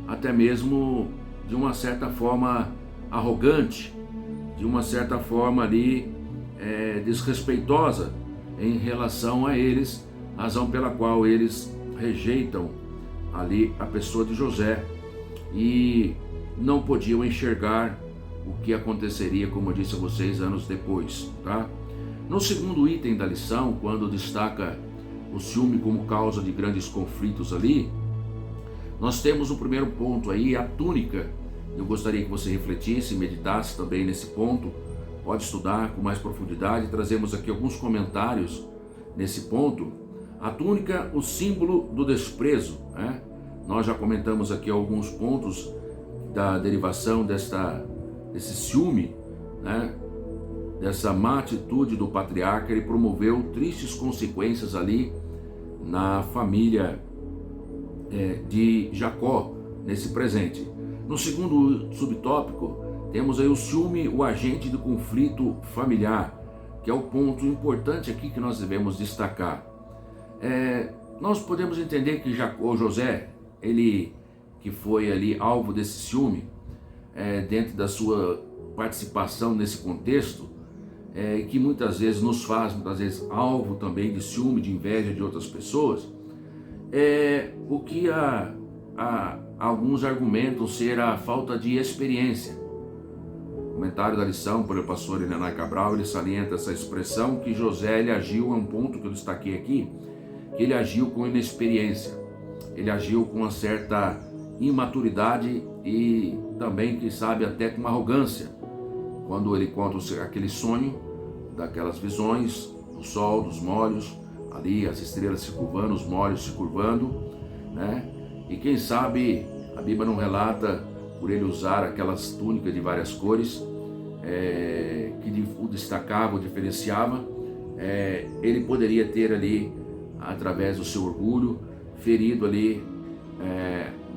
até mesmo de uma certa forma arrogante, de uma certa forma ali desrespeitosa em relação a eles, razão pela qual eles rejeitam ali a pessoa de José e não podiam enxergar o que aconteceria, como eu disse a vocês, anos depois, tá? No segundo item da lição, quando destaca o ciúme como causa de grandes conflitos ali, nós temos o primeiro ponto aí, a túnica. Eu gostaria que você refletisse, meditasse também nesse ponto, pode estudar com mais profundidade. Trazemos aqui alguns comentários nesse ponto. A túnica, o símbolo do desprezo, né? Nós já comentamos aqui alguns pontos da derivação desse ciúme, né? Dessa má atitude do patriarca. Ele promoveu tristes consequências ali na família de Jacó, nesse presente. No segundo subtópico, temos aí o ciúme, o agente do conflito familiar, que é o ponto importante aqui que nós devemos destacar. Nós podemos entender que José, ele que foi ali alvo desse ciúme, dentro da sua participação nesse contexto, que muitas vezes nos faz, muitas vezes, alvo também de ciúme, de inveja de outras pessoas, o que alguns argumentam ser a falta de experiência. O comentário da lição pelo pastor Irenai Cabral, ele salienta essa expressão que José, ele agiu, é um ponto que eu destaquei aqui, que ele agiu com inexperiência, ele agiu com uma certa imaturidade e também, quem sabe, até com arrogância, quando ele conta aquele sonho, daquelas visões, do sol, dos molhos, ali as estrelas se curvando, os molhos se curvando, né? E quem sabe, a Bíblia não relata, por ele usar aquelas túnicas de várias cores, que o destacava, o diferenciava, ele poderia ter ali, através do seu orgulho, ferido ali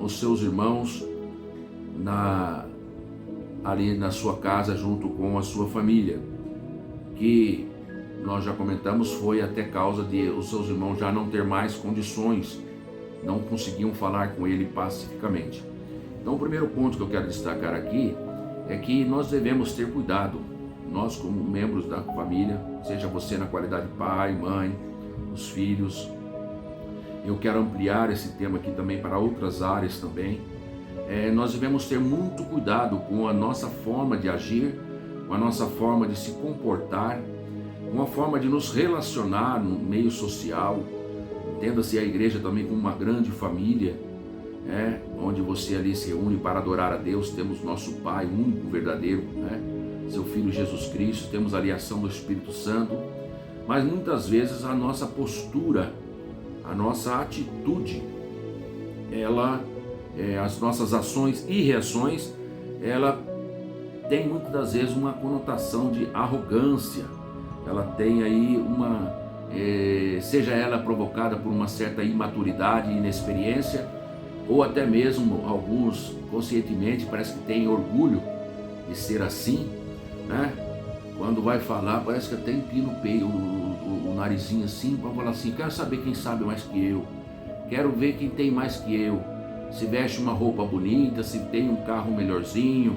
os seus irmãos ali na sua casa, junto com a sua família, que nós já comentamos, foi até causa de os seus irmãos já não ter mais condições, não conseguiam falar com ele pacificamente. Então, o primeiro ponto que eu quero destacar aqui é que nós devemos ter cuidado, nós como membros da família, seja você na qualidade de pai, mãe, os filhos. Eu quero ampliar esse tema aqui também para outras áreas também. Nós devemos ter muito cuidado com a nossa forma de agir, com a nossa forma de se comportar, com a forma de nos relacionar no meio social. Entenda-se a igreja também como uma grande família, onde você ali se reúne para adorar a Deus. Temos nosso Pai único, verdadeiro, seu Filho Jesus Cristo, temos ali a ação do Espírito Santo, mas muitas vezes a nossa postura, a nossa atitude, as nossas ações e reações, ela tem muitas das vezes uma conotação de arrogância. Ela tem aí seja ela provocada por uma certa imaturidade e inexperiência, ou até mesmo alguns conscientemente parece que têm orgulho de ser assim, né? Quando vai falar, parece que até empina o peito, o narizinho assim, para falar assim: quero saber quem sabe mais que eu, quero ver quem tem mais que eu, se veste uma roupa bonita, se tem um carro melhorzinho,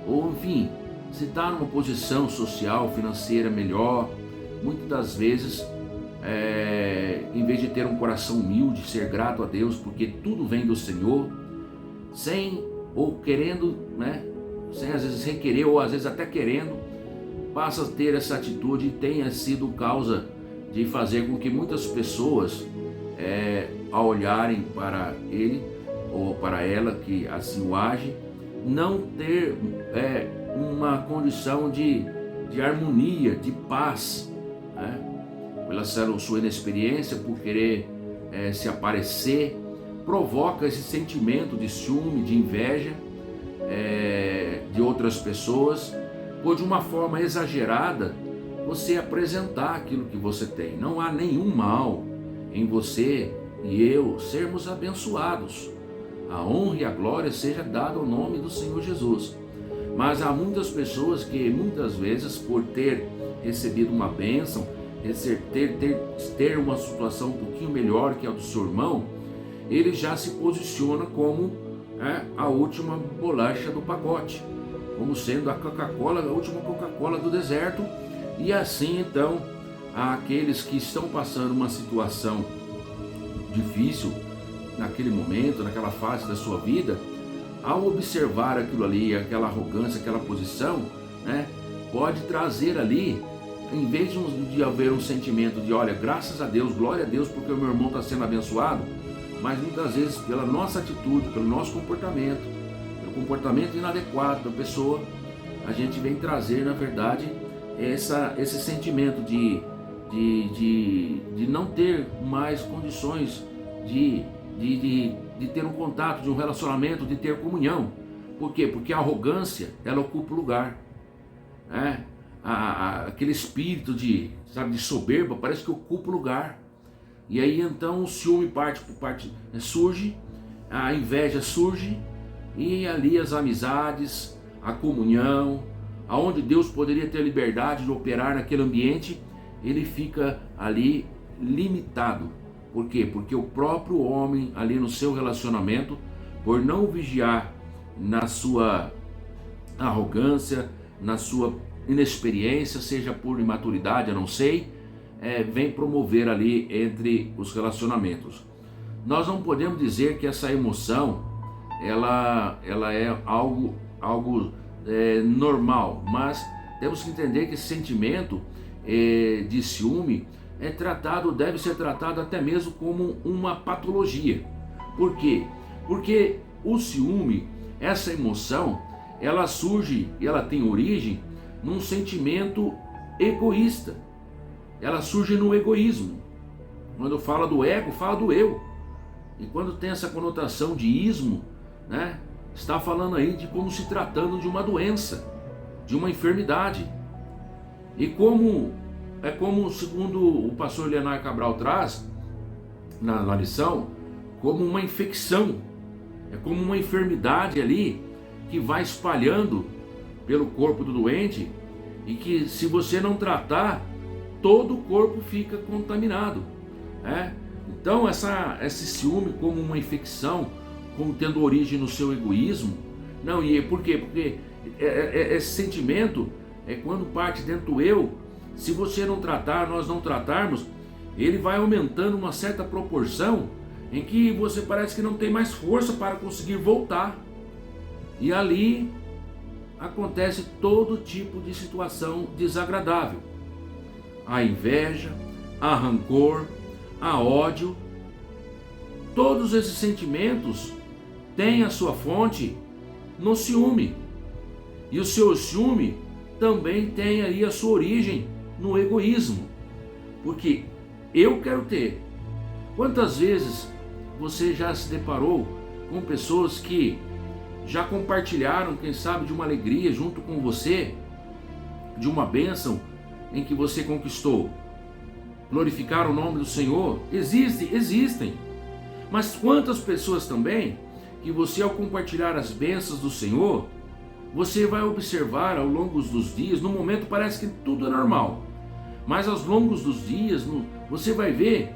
ou enfim, se está numa posição social, financeira melhor. Muitas das vezes, em vez de ter um coração humilde, ser grato a Deus, porque tudo vem do Senhor, sem ou querendo, né, sem às vezes requerer ou às vezes até querendo, passa a ter essa atitude e tenha sido causa de fazer com que muitas pessoas, ao olharem para ele ou para ela que assim o age, não ter uma condição de harmonia, de paz, né? Pela sua inexperiência, por querer se aparecer, provoca esse sentimento de ciúme, de inveja de outras pessoas, por de uma forma exagerada você apresentar aquilo que você tem. Não há nenhum mal em você e eu sermos abençoados. A honra e a glória seja dada ao nome do Senhor Jesus. Mas há muitas pessoas que muitas vezes, por ter recebido uma bênção, ter uma situação um pouquinho melhor que a do seu irmão, ele já se posiciona como a última bolacha do pacote, como sendo a Coca-Cola, a última Coca-Cola do deserto. E assim então, aqueles que estão passando uma situação difícil naquele momento, naquela fase da sua vida, ao observar aquilo ali, aquela arrogância, aquela posição, né, pode trazer ali, em vez de haver um sentimento de, olha, graças a Deus, glória a Deus, porque o meu irmão está sendo abençoado, mas muitas vezes pela nossa atitude, pelo nosso comportamento, pelo comportamento inadequado da pessoa, a gente vem trazer, na verdade, esse sentimento de não ter mais condições de ter um contato, de um relacionamento, de ter comunhão. Por quê? Porque a arrogância, ela ocupa o lugar, né? Aquele espírito de soberba parece que ocupa o lugar. E aí então o ciúme surge, a inveja surge, e ali as amizades, a comunhão, aonde Deus poderia ter liberdade de operar naquele ambiente, ele fica ali limitado. Por quê? Porque o próprio homem ali no seu relacionamento, por não vigiar na sua arrogância, na sua inexperiência, seja por imaturidade, eu não sei, vem promover ali entre os relacionamentos. Nós não podemos dizer que essa emoção ela é algo normal, mas temos que entender que esse sentimento de ciúme deve ser tratado até mesmo como uma patologia. Por quê? Porque o ciúme, essa emoção, ela surge e ela tem origem num sentimento egoísta. Ela surge no egoísmo. Quando fala do ego, fala do eu. E quando tem essa conotação de ismo, né, está falando aí de como se tratando de uma doença, de uma enfermidade. E como segundo o pastor Leonardo Cabral traz na lição, como uma infecção, é como uma enfermidade ali que vai espalhando pelo corpo do doente, e que se você não tratar, todo o corpo fica contaminado, né? Então esse ciúme como uma infecção, como tendo origem no seu egoísmo, não, e por quê? Porque esse sentimento quando parte dentro do eu, se você não tratar, nós não tratarmos, ele vai aumentando uma certa proporção em que você parece que não tem mais força para conseguir voltar. E ali acontece todo tipo de situação desagradável. A inveja, a rancor, a ódio, todos esses sentimentos têm a sua fonte no ciúme. E o seu ciúme também tem aí a sua origem no egoísmo. Porque eu quero ter. Quantas vezes você já se deparou com pessoas que já compartilharam, quem sabe, de uma alegria junto com você, de uma bênção em que você conquistou? Glorificar o nome do Senhor? Existem. Mas quantas pessoas também que você, ao compartilhar as bênçãos do Senhor, você vai observar ao longo dos dias, no momento parece que tudo é normal, mas aos longos dos dias você vai ver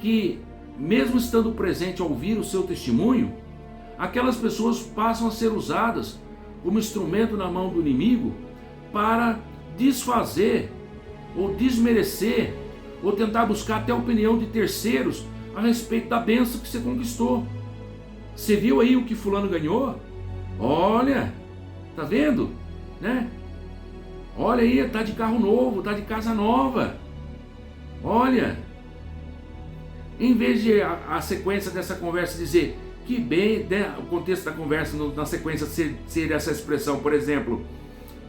que, mesmo estando presente ao ouvir o seu testemunho, aquelas pessoas passam a ser usadas como instrumento na mão do inimigo para desfazer ou desmerecer ou tentar buscar até a opinião de terceiros a respeito da bênção que você conquistou. Você viu aí o que fulano ganhou? Olha, tá vendo? Né? Olha aí, tá de carro novo, tá de casa nova. Olha, em vez de a sequência dessa conversa dizer que bem, né, o contexto da conversa na sequência ser essa expressão, por exemplo,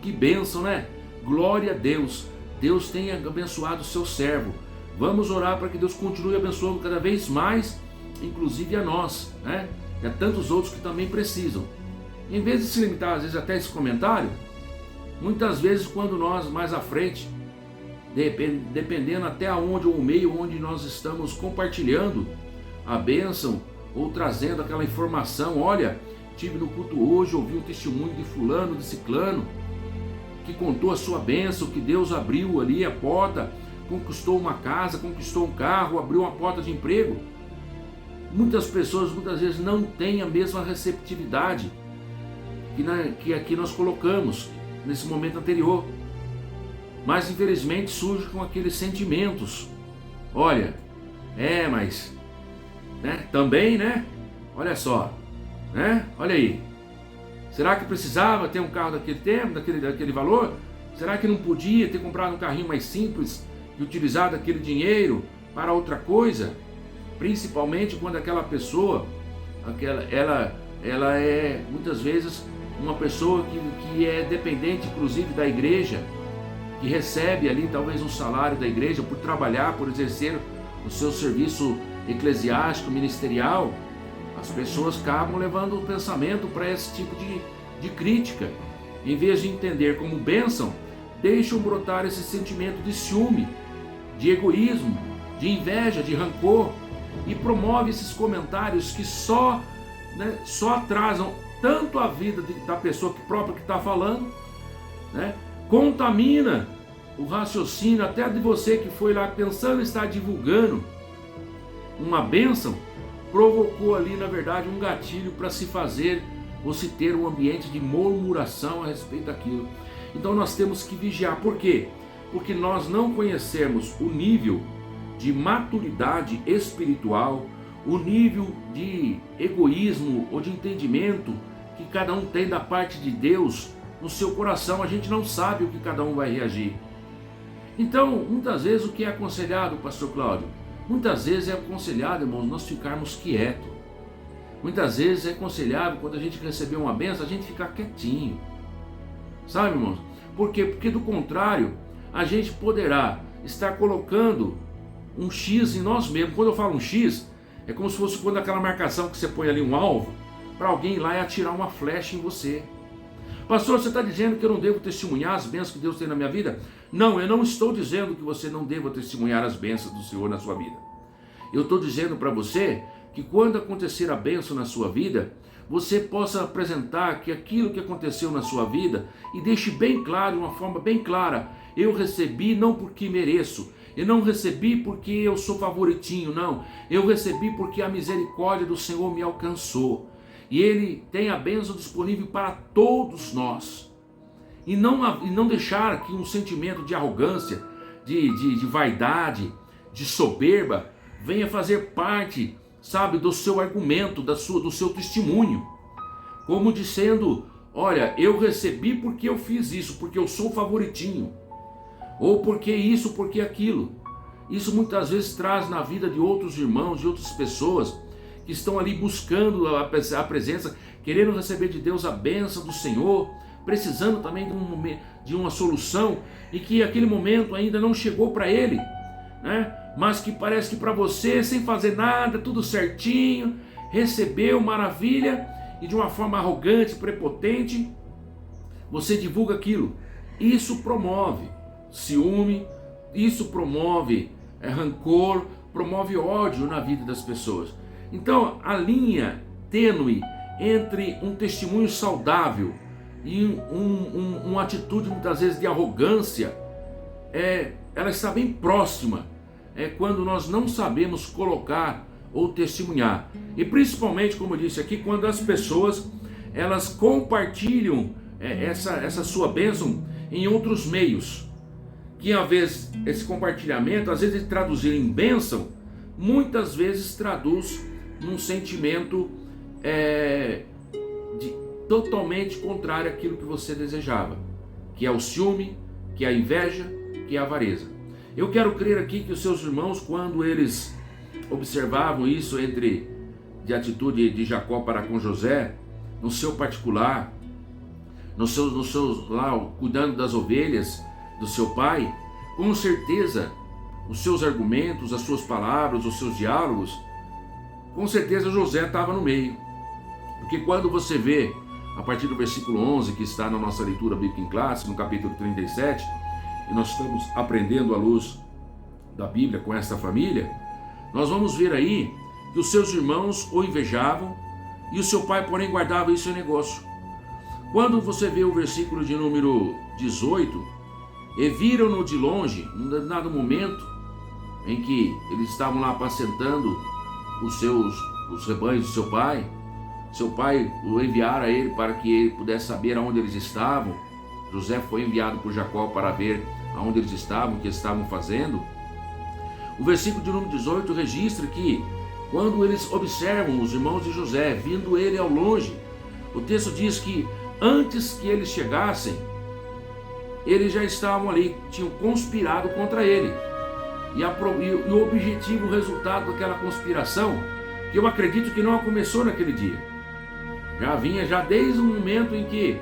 que bênção, né? Glória a Deus, Deus tenha abençoado o seu servo. Vamos orar para que Deus continue abençoando cada vez mais, inclusive a nós, né? E a tantos outros que também precisam. Em vez de se limitar, às vezes, até esse comentário, muitas vezes, quando nós mais à frente, dependendo até onde ou o meio onde nós estamos compartilhando a bênção ou trazendo aquela informação, olha, tive no culto hoje, ouvi um testemunho de fulano, de ciclano, que contou a sua bênção, que Deus abriu ali a porta, conquistou uma casa, conquistou um carro, abriu uma porta de emprego. Muitas pessoas, muitas vezes, não têm a mesma receptividade que aqui nós colocamos nesse momento anterior. Mas infelizmente surge com aqueles sentimentos. Olha, mas né, também, né? Olha só, né? Olha aí. Será que precisava ter um carro daquele tempo, daquele valor? Será que não podia ter comprado um carrinho mais simples e utilizado aquele dinheiro para outra coisa? Principalmente quando aquela pessoa, ela é muitas vezes uma pessoa que é dependente, inclusive, da igreja, que recebe ali talvez um salário da igreja por trabalhar, por exercer o seu serviço eclesiástico, ministerial. As pessoas acabam levando o pensamento para esse tipo de crítica. Em vez de entender como bênção, deixam brotar esse sentimento de ciúme, de egoísmo, de inveja, de rancor, e promove esses comentários que só atrasam tanto a vida da pessoa própria que está falando, né? Contamina o raciocínio até de você que foi lá pensando em estar divulgando uma bênção, provocou ali, na verdade, um gatilho para se fazer ou se ter um ambiente de murmuração a respeito daquilo. Então nós temos que vigiar. Por quê? Porque nós não conhecemos o nível de maturidade espiritual, o nível de egoísmo ou de entendimento que cada um tem da parte de Deus no seu coração. A gente não sabe o que cada um vai reagir. Então, muitas vezes o que é aconselhado, pastor Cláudio? Muitas vezes é aconselhado, irmãos, nós ficarmos quietos. Muitas vezes é aconselhável, quando a gente receber uma bênção, a gente ficar quietinho. Sabe, irmãos? Por quê? Porque do contrário, a gente poderá estar colocando um X em nós mesmos. Quando eu falo um X, é como se fosse quando aquela marcação que você põe ali um alvo, para alguém ir lá e atirar uma flecha em você. Pastor, você está dizendo que eu não devo testemunhar as bênçãos que Deus tem na minha vida? Não, eu não estou dizendo que você não deva testemunhar as bênçãos do Senhor na sua vida. Eu estou dizendo para você que quando acontecer a bênção na sua vida, você possa apresentar que aquilo que aconteceu na sua vida, e deixe bem claro, de uma forma bem clara, eu recebi não porque mereço, eu não recebi porque eu sou favoritinho, não, eu recebi porque a misericórdia do Senhor me alcançou. E Ele tem a bênção disponível para todos nós. E não deixar que um sentimento de arrogância, de vaidade, de soberba, venha fazer parte, sabe, do seu argumento, do seu testemunho. Como dizendo, olha, eu recebi porque eu fiz isso, porque eu sou favoritinho. Ou porque isso, porque aquilo. Isso muitas vezes traz na vida de outros irmãos, de outras pessoas, que estão ali buscando a presença, querendo receber de Deus a bênção do Senhor, precisando também de uma solução, e que aquele momento ainda não chegou para ele, né? Mas que parece que para você, sem fazer nada, tudo certinho, recebeu, maravilha, e de uma forma arrogante, prepotente, você divulga aquilo. Isso promove ciúme, isso promove rancor, promove ódio na vida das pessoas. Então, a linha tênue entre um testemunho saudável e uma atitude muitas vezes de arrogância, ela está bem próxima. É quando nós não sabemos colocar ou testemunhar. E principalmente, como eu disse aqui, quando as pessoas elas compartilham essa sua bênção em outros meios. Que às vezes esse compartilhamento, às vezes de traduzir em bênção, muitas vezes traduz num sentimento totalmente contrária àquilo que você desejava, que é o ciúme, que é a inveja, que é a avareza. Eu quero crer aqui que os seus irmãos, quando eles observavam isso de atitude de Jacó para com José, no seu particular, lá, cuidando das ovelhas do seu pai, com certeza os seus argumentos, as suas palavras, os seus diálogos, com certeza José estava no meio. Porque quando você vê, a partir do versículo 11, que está na nossa leitura bíblica em classe, no capítulo 37, e nós estamos aprendendo à luz da Bíblia com esta família, nós vamos ver aí que os seus irmãos o invejavam e o seu pai, porém, guardava isso em negócio. Quando você vê o versículo de número 18, e viram-no de longe, num determinado momento em que eles estavam lá apacentando os rebanhos do seu pai o enviara a ele para que ele pudesse saber aonde eles estavam. José foi enviado por Jacó para ver aonde eles estavam, o que eles estavam fazendo. O versículo de número 18 registra que quando eles observam os irmãos de José vindo ele ao longe, o texto diz que antes que eles chegassem, eles já estavam ali, tinham conspirado contra ele. E o objetivo, o resultado daquela conspiração, que eu acredito que não começou naquele dia, já vinha desde o momento em que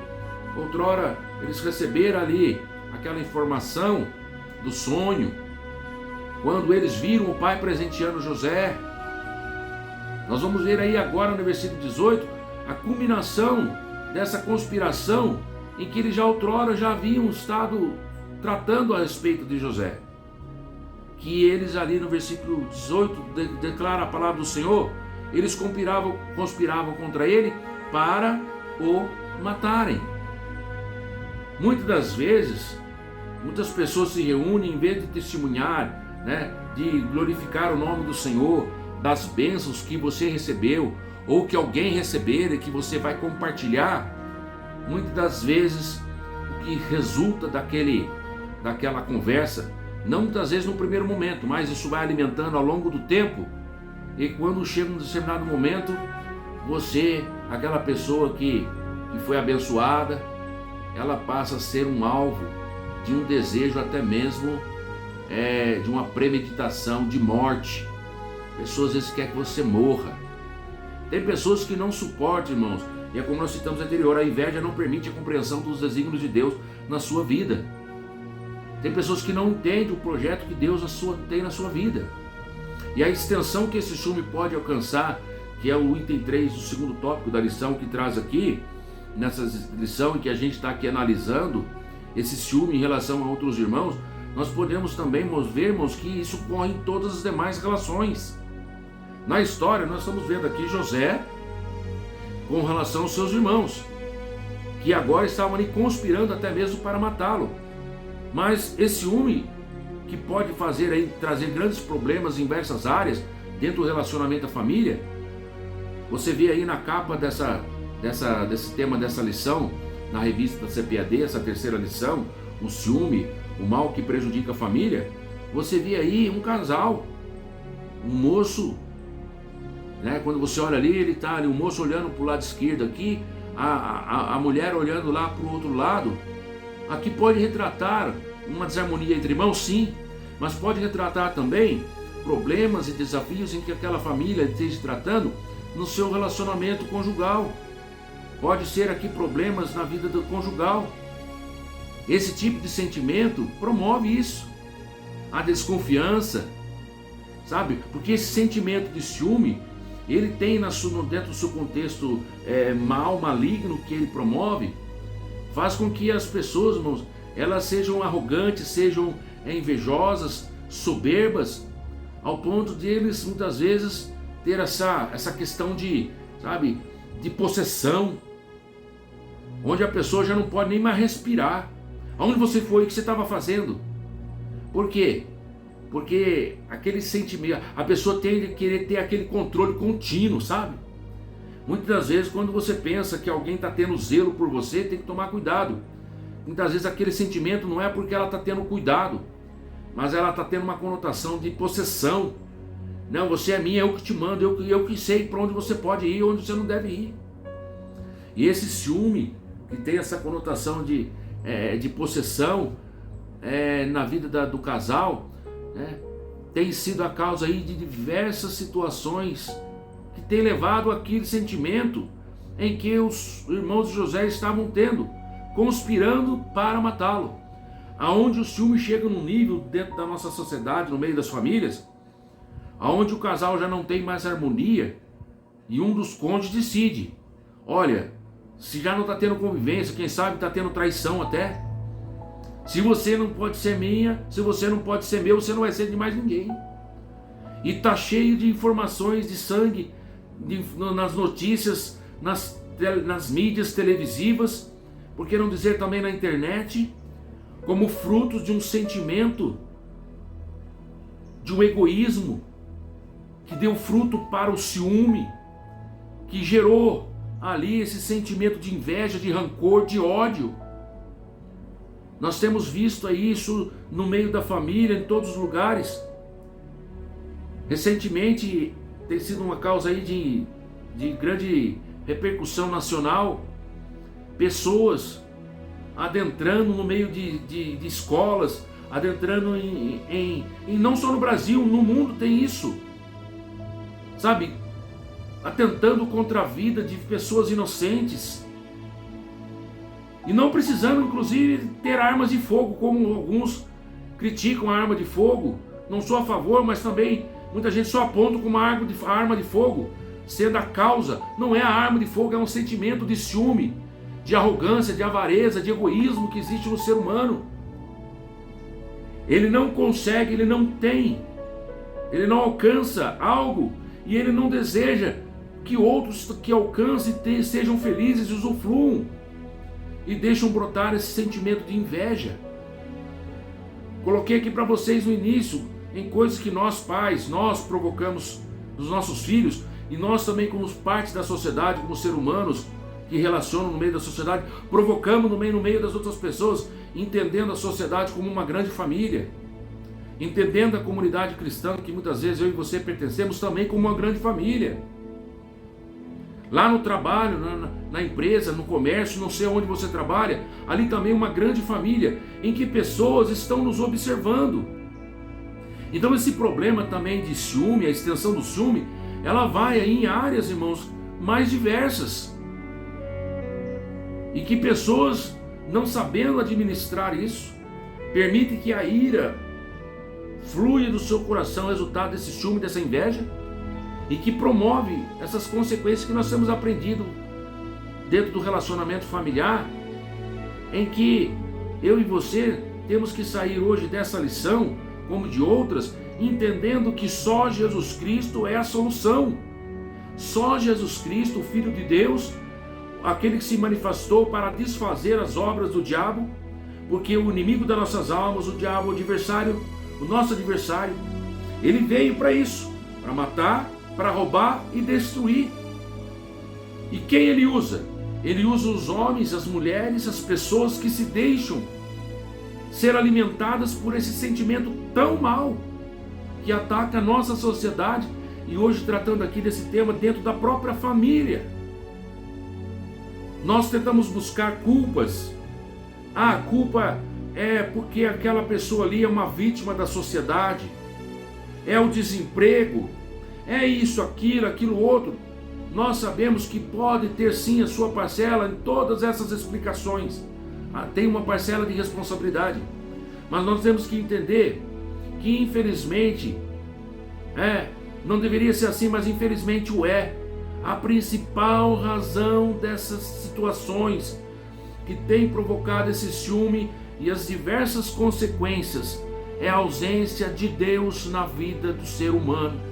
outrora eles receberam ali aquela informação do sonho, quando eles viram o pai presenteando José. Nós vamos ver aí agora no versículo 18 a culminação dessa conspiração em que eles já outrora já haviam estado tratando a respeito de José. Que eles ali no versículo 18 declara a palavra do Senhor, eles conspiravam contra ele para o matarem. Muitas das vezes, muitas pessoas se reúnem em vez de testemunhar, de glorificar o nome do Senhor, das bênçãos que você recebeu, ou que alguém receber e que você vai compartilhar. Muitas das vezes, o que resulta daquela conversa, não muitas vezes no primeiro momento, mas isso vai alimentando ao longo do tempo, e quando chega um determinado momento, você, aquela pessoa que foi abençoada, ela passa a ser um alvo de um desejo até mesmo de uma premeditação de morte. Pessoas às vezes querem que você morra. Tem pessoas que não suportam, irmãos, e é como nós citamos anterior, a inveja não permite a compreensão dos desígnios de Deus na sua vida. Tem pessoas que não entendem o projeto que Deus tem na sua vida. E a extensão que esse ciúme pode alcançar, que é o item 3 do segundo tópico da lição que traz aqui, nessa lição em que a gente está aqui analisando esse ciúme em relação a outros irmãos, nós podemos também ver, irmãos, que isso ocorre em todas as demais relações. Na história, nós estamos vendo aqui José com relação aos seus irmãos, que agora estavam ali conspirando até mesmo para matá-lo. Mas esse ciúme que pode trazer grandes problemas em diversas áreas dentro do relacionamento da família. Você vê aí na capa desse tema dessa lição, na revista da CPAD, essa terceira lição, o ciúme, o mal que prejudica a família. Você vê aí um casal, um moço, quando você olha ali, ele está ali, o moço olhando para o lado esquerdo aqui, a mulher olhando lá para o outro lado. Aqui pode retratar uma desarmonia entre irmãos, sim, mas pode retratar também problemas e desafios em que aquela família esteja tratando no seu relacionamento conjugal. Pode ser aqui problemas na vida do conjugal. Esse tipo de sentimento promove isso, a desconfiança, sabe? Porque esse sentimento de ciúme, ele tem dentro do seu contexto maligno que ele promove, faz com que as pessoas, irmãos, elas sejam arrogantes, sejam invejosas, soberbas, ao ponto de eles muitas vezes ter essa questão de possessão, onde a pessoa já não pode nem mais respirar. Aonde você foi? O que você estava fazendo? Por quê? Porque aquele sentimento, a pessoa tende a querer ter aquele controle contínuo, sabe? Muitas das vezes, quando você pensa que alguém está tendo zelo por você, tem que tomar cuidado. Muitas vezes aquele sentimento não é porque ela está tendo cuidado, mas ela está tendo uma conotação de possessão, Não, você é minha, eu que te mando, eu que sei para onde você pode ir, onde você não deve ir. E esse ciúme, que tem essa conotação de possessão na vida do casal, né, tem sido a causa aí de diversas situações que tem levado àquele sentimento em que os irmãos de José estavam tendo, conspirando para matá-lo. Aonde o ciúme chega num nível dentro da nossa sociedade, no meio das famílias, aonde o casal já não tem mais harmonia e um dos cônjuges decide: olha, se já não está tendo convivência, quem sabe está tendo traição até. Se você não pode ser minha, se você não pode ser meu, você não vai ser de mais ninguém. E está cheio de informações de sangue nas notícias, nas mídias televisivas, por que não dizer também na internet, como frutos de um sentimento, de um egoísmo, que deu fruto para o ciúme, que gerou ali esse sentimento de inveja, de rancor, de ódio. Nós temos visto aí isso no meio da família, em todos os lugares. Recentemente tem sido uma causa aí de grande repercussão nacional, pessoas adentrando no meio de escolas, adentrando em não só no Brasil, no mundo tem isso, sabe, atentando contra a vida de pessoas inocentes, e não precisando inclusive ter armas de fogo, como alguns criticam a arma de fogo. Não sou a favor, mas também muita gente só aponta como a arma de fogo, sendo a causa, não é a arma de fogo, é um sentimento de ciúme, de arrogância, de avareza, de egoísmo que existe no ser humano. Ele não consegue, ele não tem, ele não alcança algo e ele não deseja que outros que alcancem sejam felizes e usufruam, e deixam brotar esse sentimento de inveja. Coloquei aqui para vocês no início em coisas que nós pais, nós provocamos nos nossos filhos, e nós também como parte da sociedade, como seres humanos que relacionam no meio da sociedade, provocamos no meio das outras pessoas, entendendo a sociedade como uma grande família, entendendo a comunidade cristã que muitas vezes eu e você pertencemos também como uma grande família. Lá no trabalho, na empresa, no comércio, não sei onde você trabalha, ali também uma grande família, em que pessoas estão nos observando. Então esse problema também de ciúme, a extensão do ciúme, ela vai aí em áreas, irmãos, mais diversas. E que pessoas, não sabendo administrar isso, permitem que a ira flua do seu coração, resultado desse ciúme, dessa inveja, e que promove essas consequências que nós temos aprendido dentro do relacionamento familiar, em que eu e você temos que sair hoje dessa lição, como de outras, entendendo que só Jesus Cristo é a solução. Só Jesus Cristo, o Filho de Deus, aquele que se manifestou para desfazer as obras do diabo, porque o inimigo das nossas almas, o diabo, o adversário, o nosso adversário, ele veio para isso, para matar, para roubar e destruir. E quem ele usa? Ele usa os homens, as mulheres, as pessoas que se deixam ser alimentadas por esse sentimento tão mau que ataca a nossa sociedade, e hoje tratando aqui desse tema dentro da própria família. Nós tentamos buscar culpas. A culpa é porque aquela pessoa ali é uma vítima da sociedade, é o desemprego, é isso, aquilo, outro. Nós sabemos que pode ter sim a sua parcela em todas essas explicações. Tem uma parcela de responsabilidade. Mas nós temos que entender que infelizmente, não deveria ser assim, mas infelizmente o é. A principal razão dessas situações que tem provocado esse ciúme e as diversas consequências é a ausência de Deus na vida do ser humano.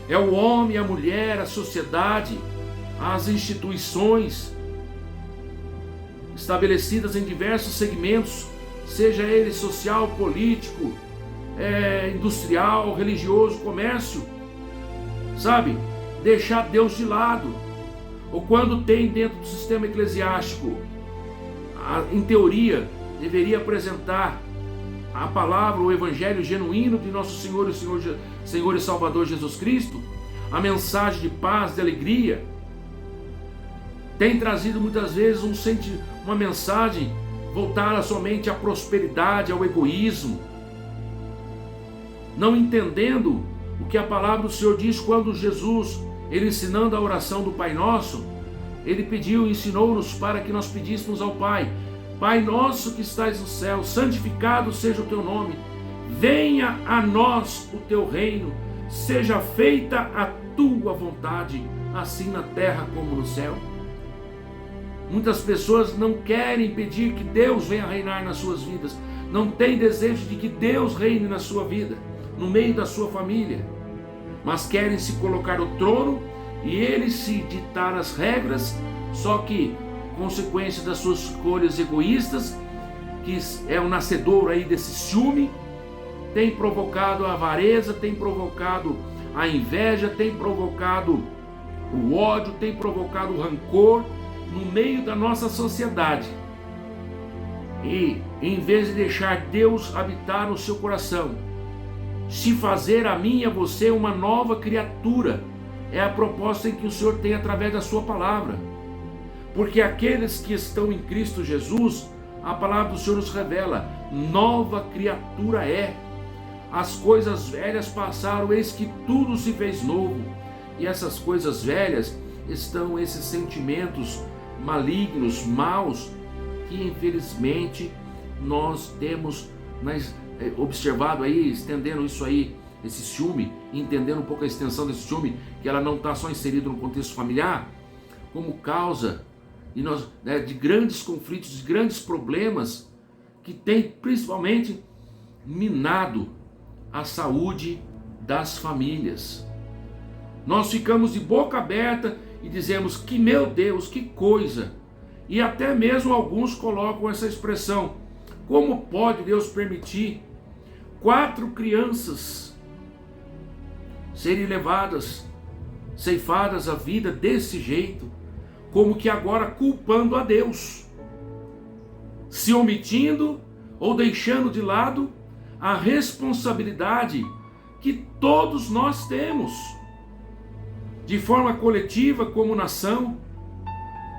É o homem, a mulher, a sociedade, as instituições estabelecidas em diversos segmentos, seja ele social, político, industrial, religioso, comércio, sabe? Deixar Deus de lado. Ou quando tem dentro do sistema eclesiástico, em teoria, deveria apresentar a palavra, o evangelho genuíno de nosso Senhor e Senhor Senhor e Salvador Jesus Cristo, a mensagem de paz, de alegria, tem trazido muitas vezes uma mensagem voltada somente à prosperidade, ao egoísmo, não entendendo o que a palavra do Senhor diz quando Jesus, ele ensinando a oração do Pai Nosso, ele ensinou-nos para que nós pedíssemos ao Pai: Pai nosso que estais no céu, santificado seja o teu nome, venha a nós o teu reino, seja feita a tua vontade, assim na terra como no céu. Muitas pessoas não querem pedir que Deus venha reinar nas suas vidas, não têm desejo de que Deus reine na sua vida, no meio da sua família, mas querem se colocar no trono e ele se ditar as regras, só que consequência das suas escolhas egoístas, que é o nascedor aí desse ciúme, tem provocado a avareza, tem provocado a inveja, tem provocado o ódio, tem provocado o rancor no meio da nossa sociedade. E em vez de deixar Deus habitar no seu coração, se fazer a mim e a você uma nova criatura, é a proposta em que o Senhor tem através da sua palavra. Porque aqueles que estão em Cristo Jesus, a palavra do Senhor nos revela, nova criatura é. As coisas velhas passaram, eis que tudo se fez novo. E essas coisas velhas estão esses sentimentos malignos, maus, que infelizmente nós temos observado aí, estendendo isso aí, esse ciúme, entendendo um pouco a extensão desse ciúme, que ela não está só inserida no contexto familiar, como causa de grandes conflitos, de grandes problemas, que tem principalmente minado a saúde das famílias. Nós ficamos de boca aberta e dizemos que, meu Deus, que coisa! E até mesmo alguns colocam essa expressão: como pode Deus permitir 4 crianças serem levadas, ceifadas a vida desse jeito, como que agora culpando a Deus, se omitindo ou deixando de lado a responsabilidade que todos nós temos, de forma coletiva, como nação,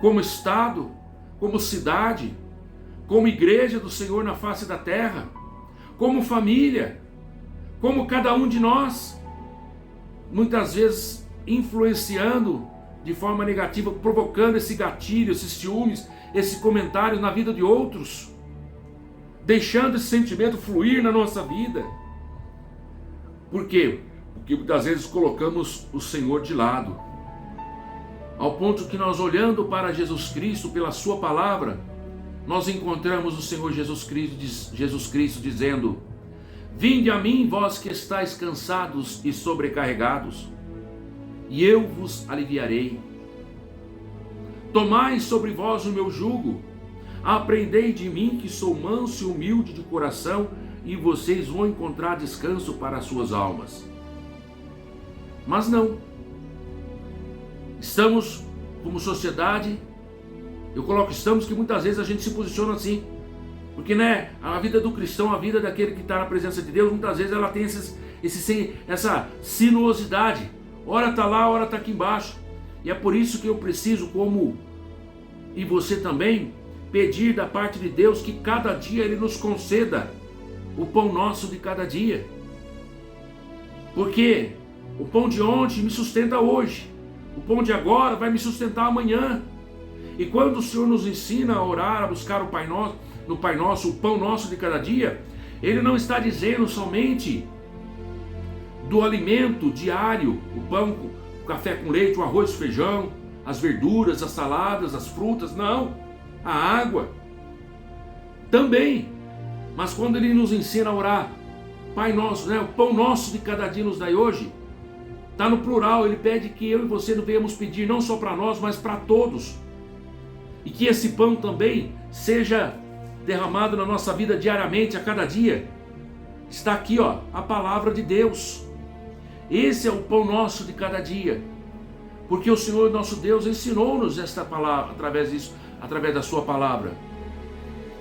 como Estado, como cidade, como igreja do Senhor na face da terra, como família, como cada um de nós, muitas vezes influenciando de forma negativa, provocando esse gatilho, esses ciúmes, esse comentário na vida de outros, deixando esse sentimento fluir na nossa vida. Por quê? Porque muitas vezes colocamos o Senhor de lado, ao ponto que nós, olhando para Jesus Cristo pela sua palavra, nós encontramos o Senhor Jesus Cristo dizendo: vinde a mim, vós que estáis cansados e sobrecarregados, e eu vos aliviarei. Tomai sobre vós o meu jugo, aprendei de mim, que sou manso e humilde de coração, e vocês vão encontrar descanso para as suas almas. Mas não. Estamos, como sociedade, estamos, que muitas vezes a gente se posiciona assim. Porque a vida do cristão, a vida daquele que está na presença de Deus, muitas vezes ela tem essa sinuosidade. Ora está lá, ora está aqui embaixo. E é por isso que eu preciso, e você também, pedir da parte de Deus que cada dia Ele nos conceda o pão nosso de cada dia. Porque o pão de ontem me sustenta hoje, o pão de agora vai me sustentar amanhã. E quando o Senhor nos ensina a orar, a buscar o Pai Nosso, no Pai Nosso, o pão nosso de cada dia, Ele não está dizendo somente do alimento diário, o pão, o café com leite, o arroz, o feijão, as verduras, as saladas, as frutas, não, a água também. Mas quando Ele nos ensina a orar, Pai Nosso, o pão nosso de cada dia nos dai hoje, está no plural. Ele pede que eu e você não venhamos pedir não só para nós, mas para todos, e que esse pão também seja derramado na nossa vida diariamente, a cada dia. Está aqui, a palavra de Deus. Esse é o pão nosso de cada dia, porque o Senhor nosso Deus ensinou-nos esta palavra, através da sua palavra,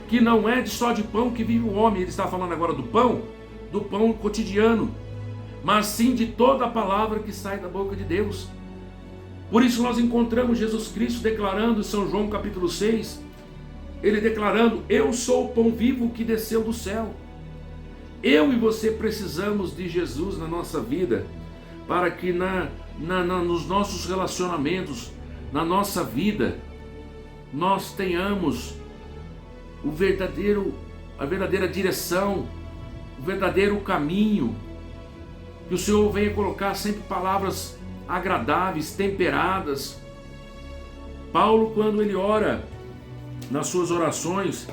que não é só de pão que vive o homem. Ele está falando agora do pão cotidiano, mas sim de toda a palavra que sai da boca de Deus. Por isso nós encontramos Jesus Cristo declarando em São João capítulo 6, ele declarando: eu sou o pão vivo que desceu do céu. Eu e você precisamos de Jesus na nossa vida, para que nos nossos relacionamentos, na nossa vida, nós tenhamos a verdadeira direção, o verdadeiro caminho. Que o Senhor venha colocar sempre palavras agradáveis, temperadas. Paulo, quando ele ora nas suas orações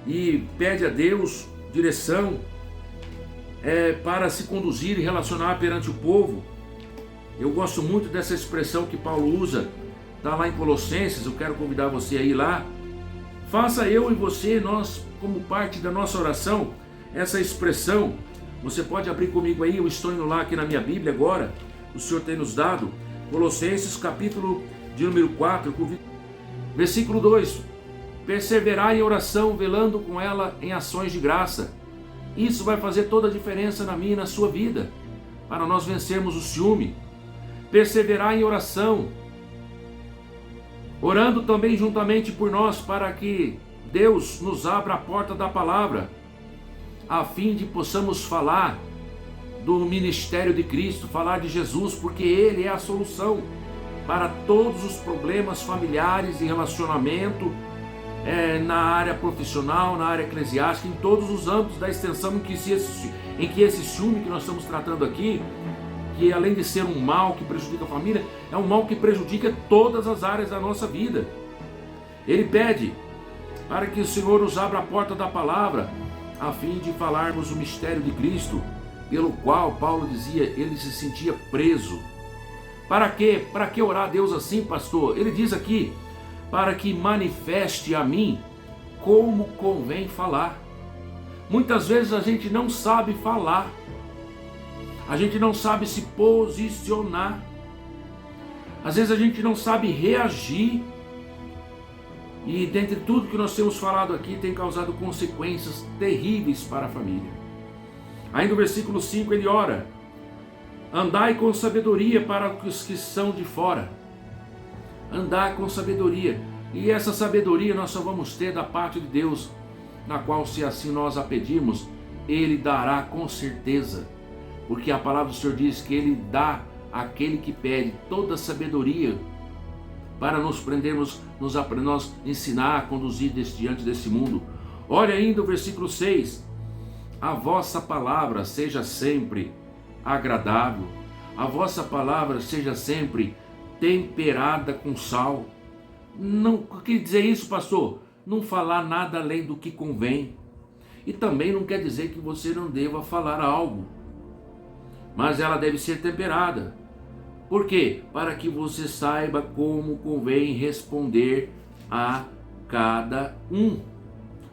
e pede a Deus direção para se conduzir e relacionar perante o povo, eu gosto muito dessa expressão que Paulo usa, está lá em Colossenses. Eu quero convidar você a ir lá. Faça eu e você, nós, como parte da nossa oração, essa expressão. Você pode abrir comigo aí, eu estou indo lá aqui na minha Bíblia agora, o Senhor tem nos dado, Colossenses capítulo de número 4, versículo 2, perseverar em oração, velando com ela em ações de graça. Isso vai fazer toda a diferença na minha e na sua vida, para nós vencermos o ciúme. Perseverar em oração, orando também juntamente por nós, para que Deus nos abra a porta da palavra, a fim de possamos falar do ministério de Cristo, falar de Jesus, porque Ele é a solução para todos os problemas familiares e relacionamento, na área profissional, na área eclesiástica, em todos os âmbitos da extensão em que esse ciúme que nós estamos tratando aqui, que além de ser um mal que prejudica a família, é um mal que prejudica todas as áreas da nossa vida. Ele pede para que o Senhor nos abra a porta da palavra, a fim de falarmos o mistério de Cristo, pelo qual Paulo dizia, ele se sentia preso. Para quê? Para que orar a Deus assim, pastor? Ele diz aqui, para que manifeste a mim como convém falar. Muitas vezes a gente não sabe falar, a gente não sabe se posicionar, às vezes a gente não sabe reagir, e dentre tudo que nós temos falado aqui, tem causado consequências terríveis para a família. Aí no versículo 5 ele ora: andai com sabedoria para os que são de fora. Andar com sabedoria. E essa sabedoria nós só vamos ter da parte de Deus, na qual, se assim nós a pedirmos, Ele dará com certeza. Porque a palavra do Senhor diz que Ele dá àquele que pede toda a sabedoria, para nos prendermos, nós ensinar a conduzir diante desse mundo. Olha ainda o versículo 6. A vossa palavra seja sempre agradável, a vossa palavra seja sempre temperada com sal. Não, o que quer dizer isso, pastor? Não falar nada além do que convém. E também não quer dizer que você não deva falar algo, mas ela deve ser temperada. Por quê? Para que você saiba como convém responder a cada um.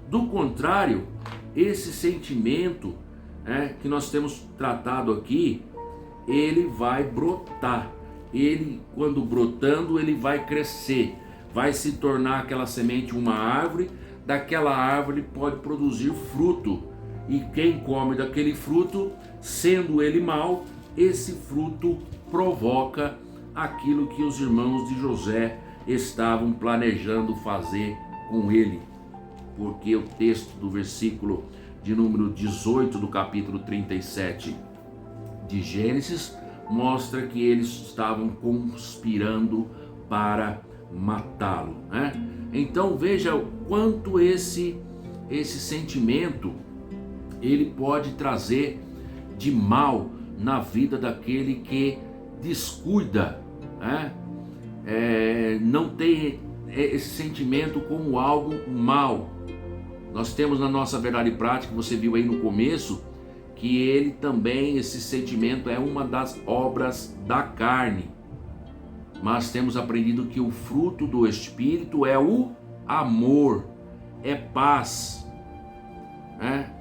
Do contrário, esse sentimento que nós temos tratado aqui, ele vai brotar. Ele, quando brotando, ele vai crescer, vai se tornar aquela semente uma árvore. Daquela árvore pode produzir fruto, e quem come daquele fruto, sendo ele mau, esse fruto provoca aquilo que os irmãos de José estavam planejando fazer com ele. Porque o texto do versículo de número 18 do capítulo 37 de Gênesis mostra que eles estavam conspirando para matá-lo, né? Então veja o quanto esse sentimento ele pode trazer de mal na vida daquele que descuida, né? Não tem esse sentimento como algo mal. Nós temos na nossa verdade prática, você viu aí no começo, que ele também, esse sentimento é uma das obras da carne. Mas temos aprendido que o fruto do Espírito é o amor, é paz, né?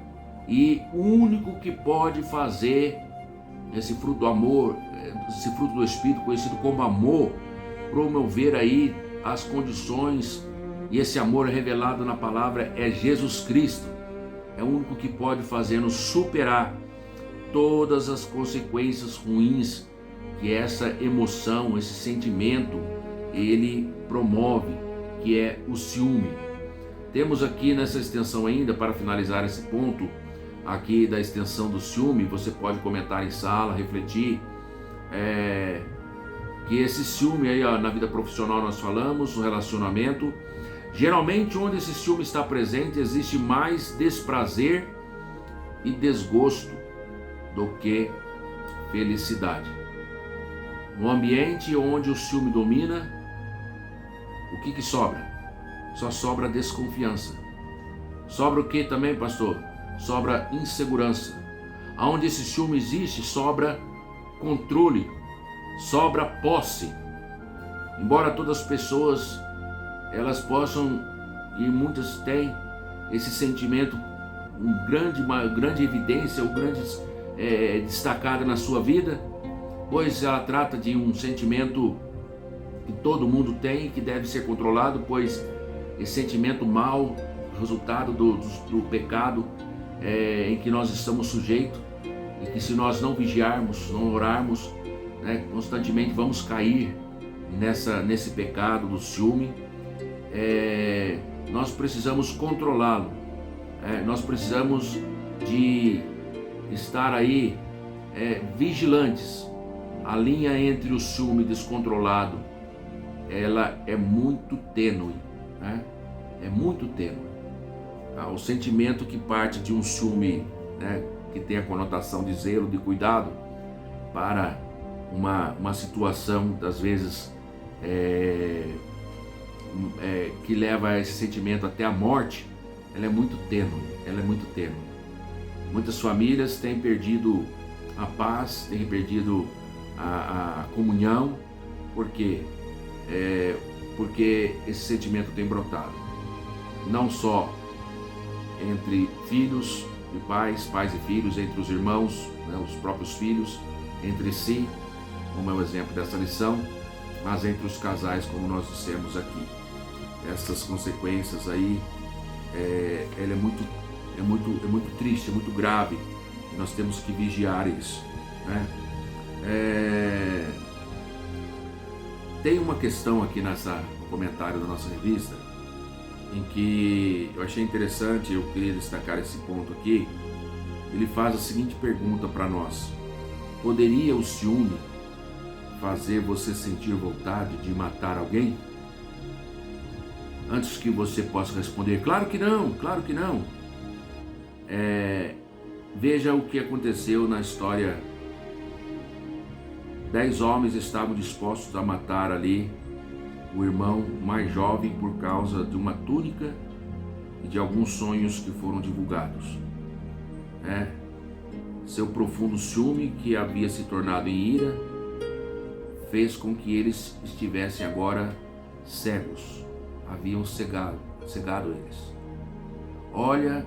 E o único que pode fazer esse fruto do amor, esse fruto do Espírito, conhecido como amor, promover aí as condições, e esse amor revelado na palavra é Jesus Cristo. É o único que pode fazer-nos superar todas as consequências ruins que essa emoção, esse sentimento, ele promove, que é o ciúme. Temos aqui nessa extensão ainda, para finalizar esse ponto aqui da extensão do ciúme, você pode comentar em sala, refletir, que esse ciúme aí, ó, na vida profissional nós falamos, no relacionamento, geralmente onde esse ciúme está presente existe mais desprazer e desgosto do que felicidade. No ambiente onde o ciúme domina, o que sobra? Só sobra desconfiança. Sobra o que também, pastor? Sobra insegurança. Aonde esse ciúme existe, sobra controle, sobra posse. Embora todas as pessoas elas possam, e muitas têm esse sentimento, uma grande evidência, ou grande destacada na sua vida, pois ela trata de um sentimento que todo mundo tem, que deve ser controlado, pois esse sentimento mau, resultado do pecado em que nós estamos sujeitos, e que se nós não vigiarmos, não orarmos, constantemente vamos cair nesse pecado do ciúme. Nós precisamos controlá-lo, nós precisamos de estar aí vigilantes. A linha entre o ciúme descontrolado, ela é muito tênue, é muito tênue. O sentimento que parte de um ciúme, que tem a conotação de zelo, de cuidado, para uma situação, às vezes, que leva a esse sentimento até a morte, ela é muito tênue, Muitas famílias têm perdido a paz, têm perdido a comunhão. Por quê? Porque esse sentimento tem brotado, não só entre filhos e pais e filhos, entre os irmãos, os próprios filhos, entre si, como é o exemplo dessa lição, mas entre os casais, como nós dissemos aqui. Essas consequências aí, ela é muito triste, é muito grave, e nós temos que vigiar isso, Tem uma questão aqui no comentário da nossa revista, em que eu achei interessante, eu queria destacar esse ponto aqui. Ele faz a seguinte pergunta para nós: poderia o ciúme fazer você sentir vontade de matar alguém? Antes que você possa responder, claro que não, claro que não. Veja o que aconteceu na história. 10 homens estavam dispostos a matar ali o irmão mais jovem por causa de uma túnica e de alguns sonhos que foram divulgados. Seu profundo ciúme, que havia se tornado em ira, fez com que eles estivessem agora cegos. Haviam cegado eles. Olha,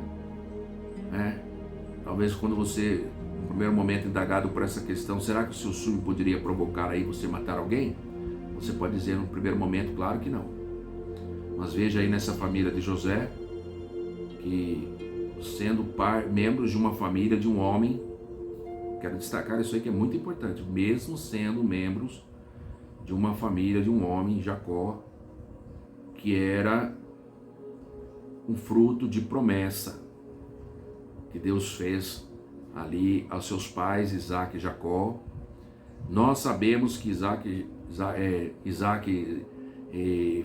talvez quando você, no primeiro momento, indagado por essa questão, será que o seu ciúme poderia provocar aí você matar alguém? Você pode dizer no primeiro momento, claro que não. Mas veja aí nessa família de José, que sendo membros de uma família de um homem, quero destacar isso aí que é muito importante, mesmo sendo membros de uma família de um homem, Jacó, que era um fruto de promessa que Deus fez ali aos seus pais, Isaac e Jacó. Nós sabemos que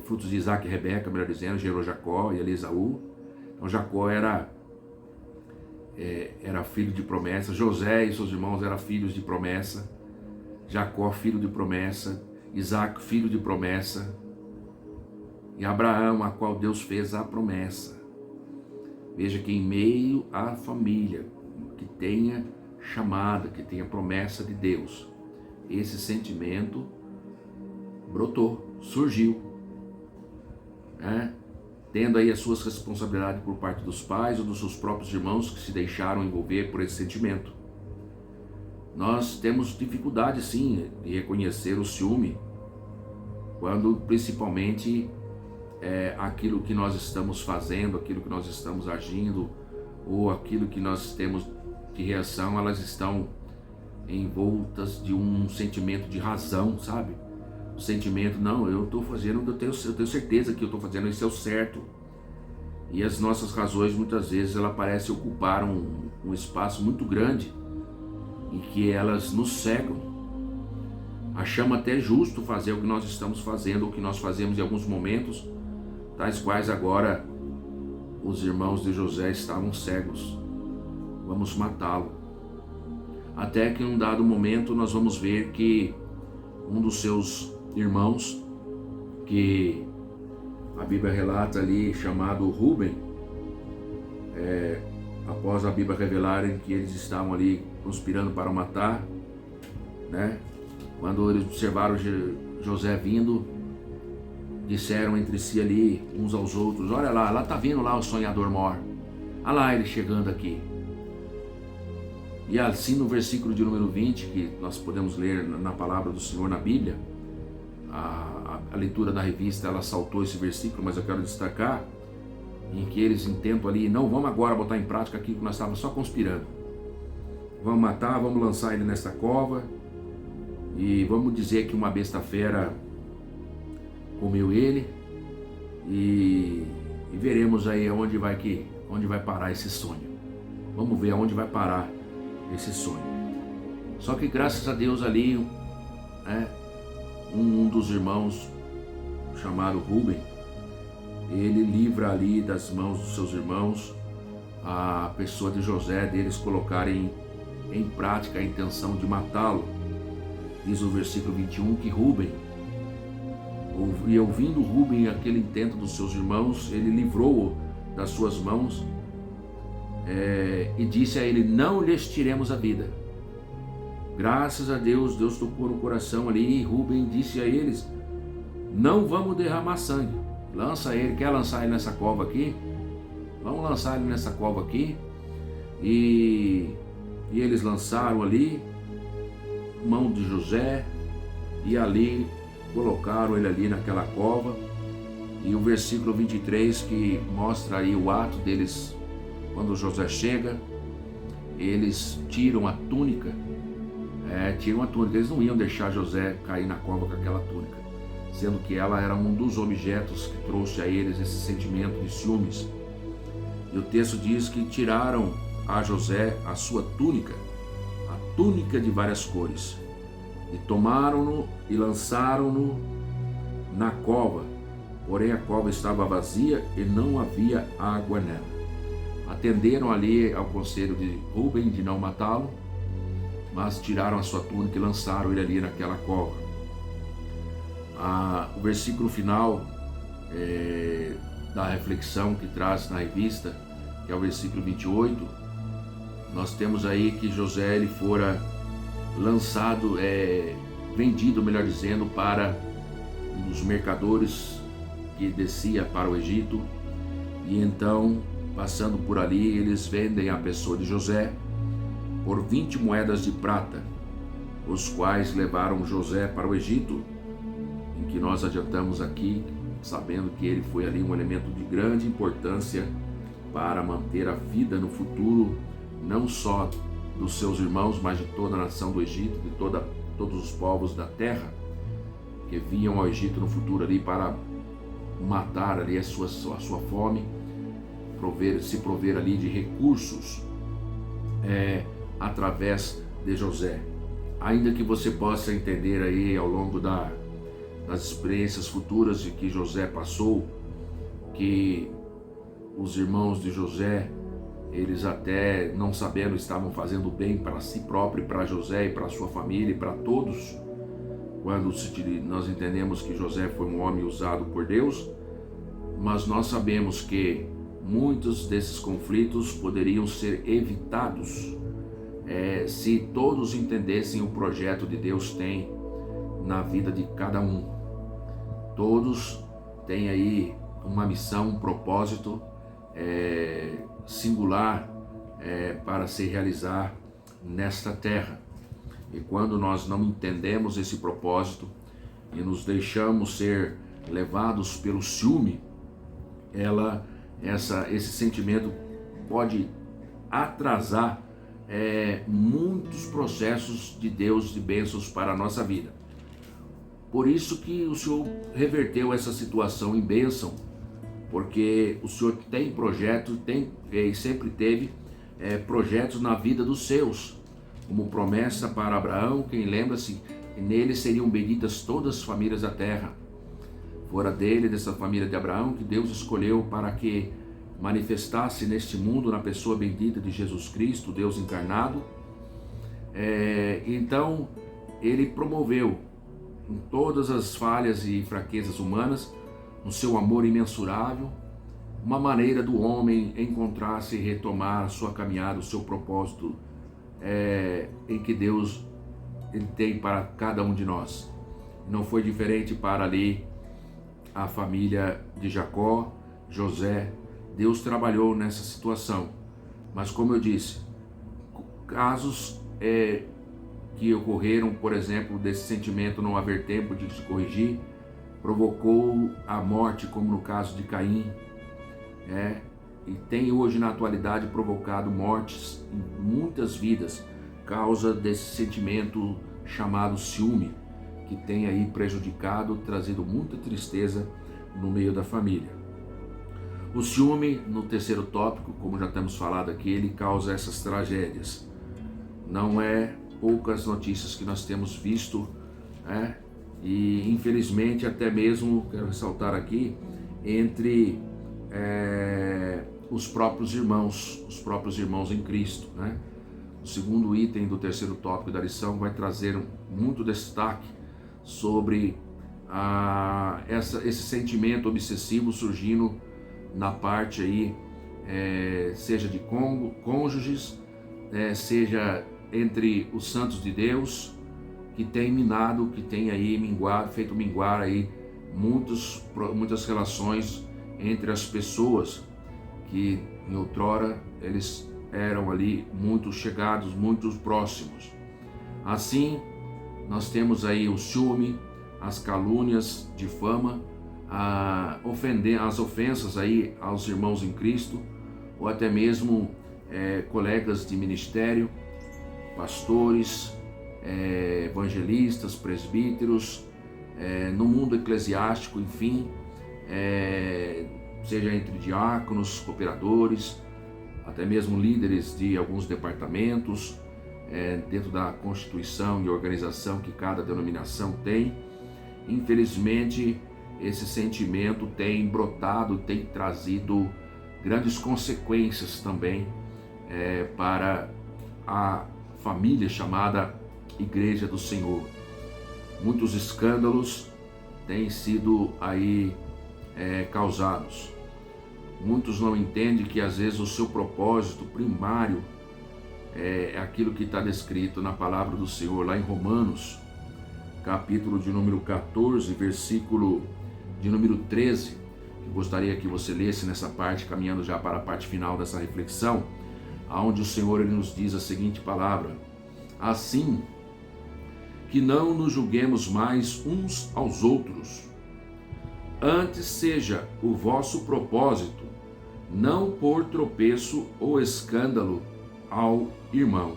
frutos de Isaac e Rebeca, melhor dizendo, gerou Jacó e Esaú. Então Jacó era filho de promessa, José e seus irmãos eram filhos de promessa, Jacó filho de promessa, Isaac filho de promessa, e Abraão, a qual Deus fez a promessa. Veja que em meio à família que tenha chamada, que tenha promessa de Deus, esse sentimento brotou, surgiu, tendo aí as suas responsabilidades por parte dos pais ou dos seus próprios irmãos que se deixaram envolver por esse sentimento. Nós temos dificuldade sim de reconhecer o ciúme, quando principalmente aquilo que nós estamos fazendo, aquilo que nós estamos agindo, ou aquilo que nós temos de reação, elas estão envoltas de um sentimento de razão, sabe? O sentimento, não, eu estou fazendo, eu tenho certeza que eu estou fazendo isso é o certo. E as nossas razões, muitas vezes, ela parece ocupar um espaço muito grande em que elas nos cegam. Achamos até justo fazer o que nós estamos fazendo, o que nós fazemos em alguns momentos, tais quais agora os irmãos de José estavam cegos. Vamos matá-lo. Até que em um dado momento nós vamos ver que um dos seus irmãos, que a Bíblia relata ali, chamado Rúben, após a Bíblia revelarem que eles estavam ali conspirando para matar, né? Quando eles observaram José vindo, disseram entre si ali, uns aos outros, olha lá está vindo lá o sonhador mor, olha lá ele chegando aqui. E assim no versículo de número 20, que nós podemos ler na palavra do Senhor na Bíblia, a leitura da revista, ela saltou esse versículo, mas eu quero destacar, em que eles intentam ali, não vamos agora botar em prática aquilo que nós estávamos só conspirando. Vamos matar, vamos lançar ele nesta cova, e vamos dizer que uma besta fera comeu ele, e veremos aí onde vai parar esse sonho. Vamos ver aonde vai parar esse sonho. Só que graças a Deus ali, um dos irmãos, chamado Rúben, ele livra ali das mãos dos seus irmãos a pessoa de José, deles colocarem em prática a intenção de matá-lo. Diz o versículo 21 que Rúben, e ouvindo Rúben aquele intento dos seus irmãos, ele livrou-o das suas mãos, e disse a ele, não lhes tiremos a vida. Graças a Deus, Deus tocou no coração ali, e Rúben disse a eles, não vamos derramar sangue, lança ele, quer lançar ele nessa cova aqui? Vamos lançar ele nessa cova aqui. E eles lançaram ali, mão de José, e ali colocaram ele ali naquela cova. E o versículo 23 que mostra aí o ato deles, quando José chega, eles tiram a túnica, eles não iam deixar José cair na cova com aquela túnica, sendo que ela era um dos objetos que trouxe a eles esse sentimento de ciúmes. E o texto diz que tiraram a José a sua túnica, a túnica de várias cores, e tomaram-no e lançaram-no na cova, porém a cova estava vazia e não havia água nela. Atenderam ali ao conselho de Rúben de não matá-lo, mas tiraram a sua túnica e lançaram ele ali naquela cova. O versículo final da reflexão que traz na revista, que é o versículo 28, nós temos aí que José ele fora lançado, vendido, melhor dizendo, para um dos mercadores que descia para o Egito, e então, passando por ali, eles vendem a pessoa de José por 20 moedas de prata, os quais levaram José para o Egito, em que nós adiantamos aqui, sabendo que ele foi ali um elemento de grande importância para manter a vida no futuro, não só dos seus irmãos, mas de toda a nação do Egito, de todos os povos da terra, que vinham ao Egito no futuro ali para matar ali a sua fome, se prover ali de recursos através de José. Ainda que você possa entender aí ao longo das experiências futuras de que José passou, que os irmãos de José, eles até não sabendo estavam fazendo bem para si próprio, para José e para sua família e para todos, quando nós entendemos que José foi um homem usado por Deus, mas nós sabemos que muitos desses conflitos poderiam ser evitados se todos entendessem o projeto de Deus tem na vida de cada um. Todos têm aí uma missão, um propósito singular para se realizar nesta terra. E quando nós não entendemos esse propósito e nos deixamos ser levados pelo ciúme, esse sentimento pode atrasar muitos processos de Deus, de bênçãos para a nossa vida. Por isso que o Senhor reverteu essa situação em bênção, porque o Senhor tem projetos, e sempre teve projetos na vida dos seus, como promessa para Abraão. Quem lembra-se, nele seriam benditas todas as famílias da terra. Fora dele, dessa família de Abraão, que Deus escolheu para que manifestasse neste mundo na pessoa bendita de Jesus Cristo, Deus encarnado. Então ele promoveu, em todas as falhas e fraquezas humanas, no seu amor imensurável, uma maneira do homem encontrar-se e retomar a sua caminhada, o seu propósito em que Deus ele tem para cada um de nós. Não foi diferente para ali a família de Jacó, José. Deus trabalhou nessa situação, mas como eu disse, casos que ocorreram, por exemplo, desse sentimento não haver tempo de se corrigir, provocou a morte, como no caso de Caim, e tem hoje na atualidade provocado mortes em muitas vidas, causa desse sentimento chamado ciúme, que tem aí prejudicado, trazido muita tristeza no meio da família. O ciúme, no terceiro tópico, como já temos falado aqui, ele causa essas tragédias. Não é poucas notícias que nós temos visto, e infelizmente até mesmo, quero ressaltar aqui, entre os próprios irmãos em Cristo. O segundo item do terceiro tópico da lição vai trazer muito destaque sobre esse sentimento obsessivo surgindo na parte aí, seja de cônjuges, seja entre os santos de Deus, que tem minado, que tem aí feito minguar aí muitas relações entre as pessoas que em outrora eles eram ali muito chegados, muito próximos. Assim, nós temos aí o ciúme, as calúnias, difama, as ofensas aí aos irmãos em Cristo, ou até mesmo colegas de ministério, pastores, evangelistas, presbíteros, no mundo eclesiástico, enfim, seja entre diáconos, cooperadores, até mesmo líderes de alguns departamentos, dentro da constituição e organização que cada denominação tem. Infelizmente, esse sentimento tem brotado, tem trazido grandes consequências também para a família chamada Igreja do Senhor. Muitos escândalos têm sido aí causados. Muitos não entendem que às vezes o seu propósito primário é aquilo que está descrito na palavra do Senhor, lá em Romanos, capítulo de número 14, versículo de número 13, que gostaria que você lesse nessa parte, caminhando já para a parte final dessa reflexão, aonde o Senhor ele nos diz a seguinte palavra: assim que não nos julguemos mais uns aos outros, antes seja o vosso propósito não pôr tropeço ou escândalo ao irmão.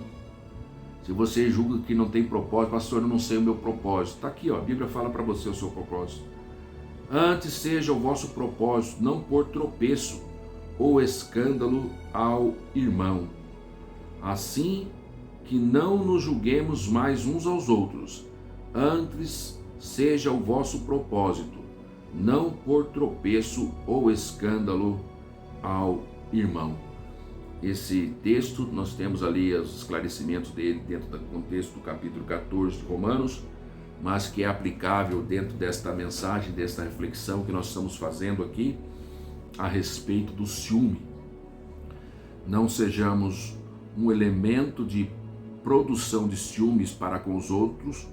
Se você julga que não tem propósito, pastor, eu não sei o meu propósito, está aqui, a Bíblia fala para você o seu propósito. Antes seja o vosso propósito não pôr tropeço ou escândalo ao irmão. Assim que não nos julguemos mais uns aos outros, antes seja o vosso propósito não pôr tropeço ou escândalo ao irmão. Esse texto, nós temos ali os esclarecimentos dele dentro do contexto do capítulo 14 de Romanos, mas que é aplicável dentro desta mensagem, desta reflexão que nós estamos fazendo aqui a respeito do ciúme. Não sejamos um elemento de produção de ciúmes para com os outros,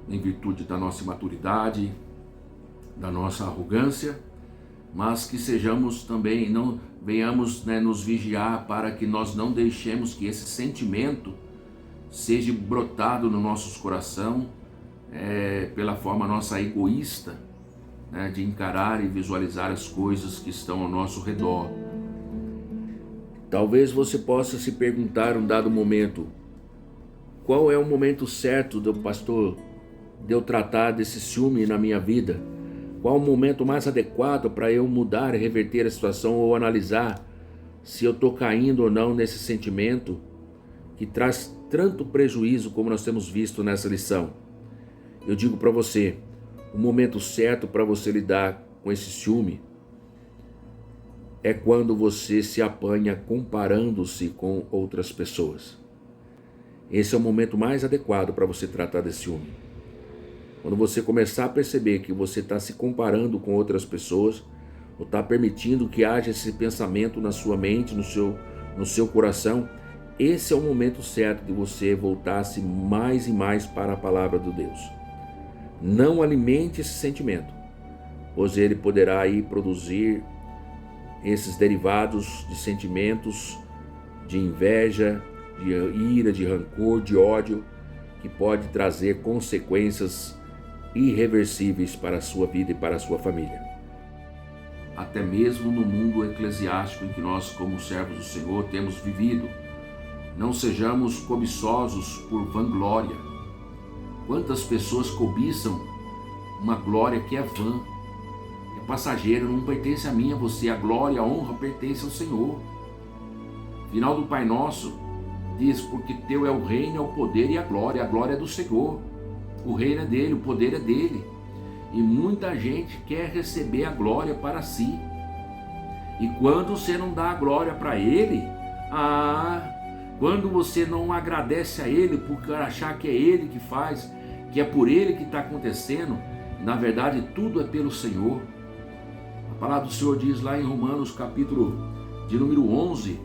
em virtude da nossa imaturidade, da nossa arrogância, mas que sejamos também, não venhamos nos vigiar para que nós não deixemos que esse sentimento seja brotado no nosso coração pela forma nossa egoísta, de encarar e visualizar as coisas que estão ao nosso redor. Talvez você possa se perguntar um dado momento: qual é o momento certo do pastor de eu tratar desse ciúme na minha vida? Qual o momento mais adequado para eu mudar e reverter a situação, ou analisar se eu estou caindo ou não nesse sentimento que traz tanto prejuízo como nós temos visto nessa lição? Eu digo para você, o momento certo para você lidar com esse ciúme é quando você se apanha comparando-se com outras pessoas. Esse é o momento mais adequado para você tratar desse ciúme. Quando você começar a perceber que você está se comparando com outras pessoas, ou está permitindo que haja esse pensamento na sua mente, no seu coração, esse é o momento certo de você voltar-se mais e mais para a palavra de Deus. Não alimente esse sentimento, pois ele poderá aí produzir esses derivados de sentimentos de inveja, de ira, de rancor, de ódio, que pode trazer consequências irreversíveis para a sua vida e para a sua família. Até mesmo no mundo eclesiástico em que nós, como servos do Senhor, temos vivido, não sejamos cobiçosos por vanglória. Quantas pessoas cobiçam uma glória que é vã, é passageira, não pertence a mim, a você. A glória, a honra pertence ao Senhor. Final do Pai Nosso diz: porque teu é o reino, é o poder e a glória é do Senhor. O reino é dele, o poder é dele. E muita gente quer receber a glória para si. E quando você não dá a glória para ele, quando você não agradece a ele por achar que é ele que faz, que é por ele que está acontecendo, na verdade tudo é pelo Senhor. A palavra do Senhor diz lá em Romanos capítulo de número 11,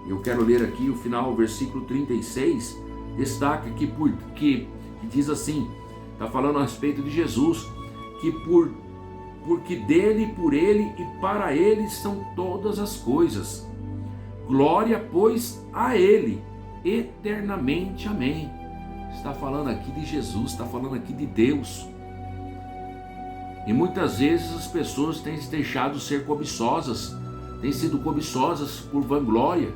eu quero ler aqui o final, versículo 36, destaca que diz assim, está falando a respeito de Jesus, que porque dele, por ele e para ele são todas as coisas. Glória, pois, a ele, eternamente. Amém. Está falando aqui de Jesus, está falando aqui de Deus. E muitas vezes as pessoas têm se deixado ser cobiçosas, têm sido cobiçosas por vanglória,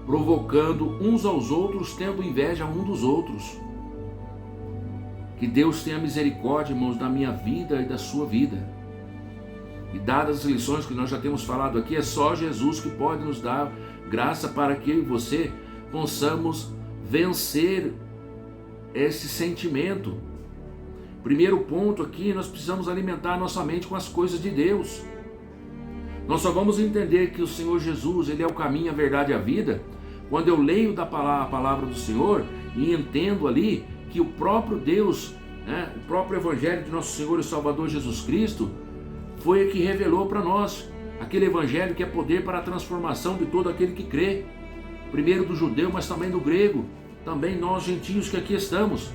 provocando uns aos outros, tendo inveja um dos outros. Que Deus tenha misericórdia, irmãos, da minha vida e da sua vida. E dadas as lições que nós já temos falado aqui, é só Jesus que pode nos dar graça para que eu e você possamos vencer esse sentimento. Primeiro ponto aqui, nós precisamos alimentar nossa mente com as coisas de Deus. Nós só vamos entender que o Senhor Jesus, ele é o caminho, a verdade e a vida, quando eu leio a palavra do Senhor e entendo ali que o próprio Deus, o próprio Evangelho de nosso Senhor e Salvador Jesus Cristo, foi o que revelou para nós aquele Evangelho que é poder para a transformação de todo aquele que crê, primeiro do judeu, mas também do grego, também nós gentios que aqui estamos.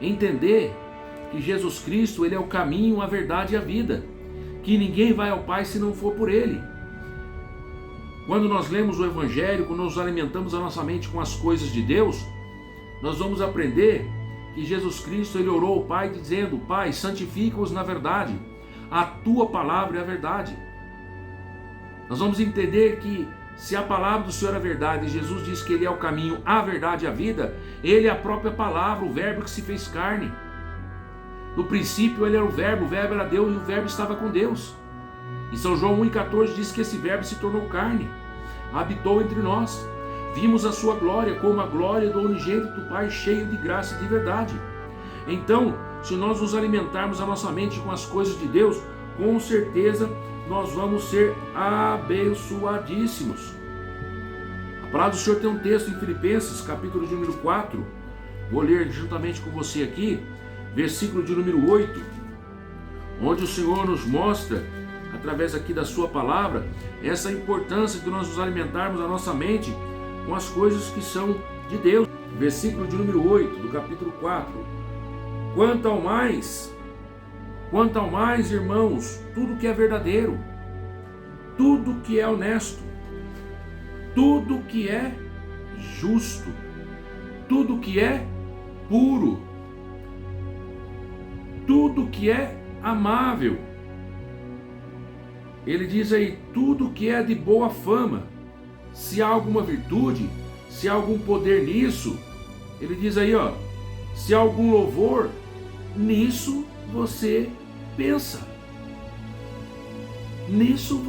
Entender que Jesus Cristo, ele é o caminho, a verdade e a vida, que ninguém vai ao Pai se não for por ele. Quando nós lemos o Evangelho, quando nós alimentamos a nossa mente com as coisas de Deus, nós vamos aprender que Jesus Cristo, ele orou ao Pai dizendo: Pai, santifica-os na verdade, a tua palavra é a verdade. Nós vamos entender que se a palavra do Senhor é a verdade, e Jesus diz que ele é o caminho, a verdade e a vida, ele é a própria palavra, o verbo que se fez carne. No princípio ele era o verbo era Deus e o verbo estava com Deus. Em São João 1,14 diz que esse verbo se tornou carne, habitou entre nós. Vimos a sua glória como a glória do unigênito do Pai, cheio de graça e de verdade. Então, se nós nos alimentarmos a nossa mente com as coisas de Deus, com certeza nós vamos ser abençoadíssimos. A palavra do Senhor tem um texto em Filipenses, capítulo de número 4, vou ler juntamente com você aqui, versículo de número 8, onde o Senhor nos mostra, através aqui da sua palavra, essa importância de nós nos alimentarmos a nossa mente com as coisas que são de Deus. Versículo de número 8 do capítulo 4. Quanto ao mais, irmãos, tudo que é verdadeiro, tudo que é honesto, tudo que é justo, tudo que é puro, tudo que é amável, Ele diz aí, tudo que é de boa fama, se há alguma virtude, se há algum poder nisso, ele diz aí, ó, se há algum louvor, nisso você pensa. Nisso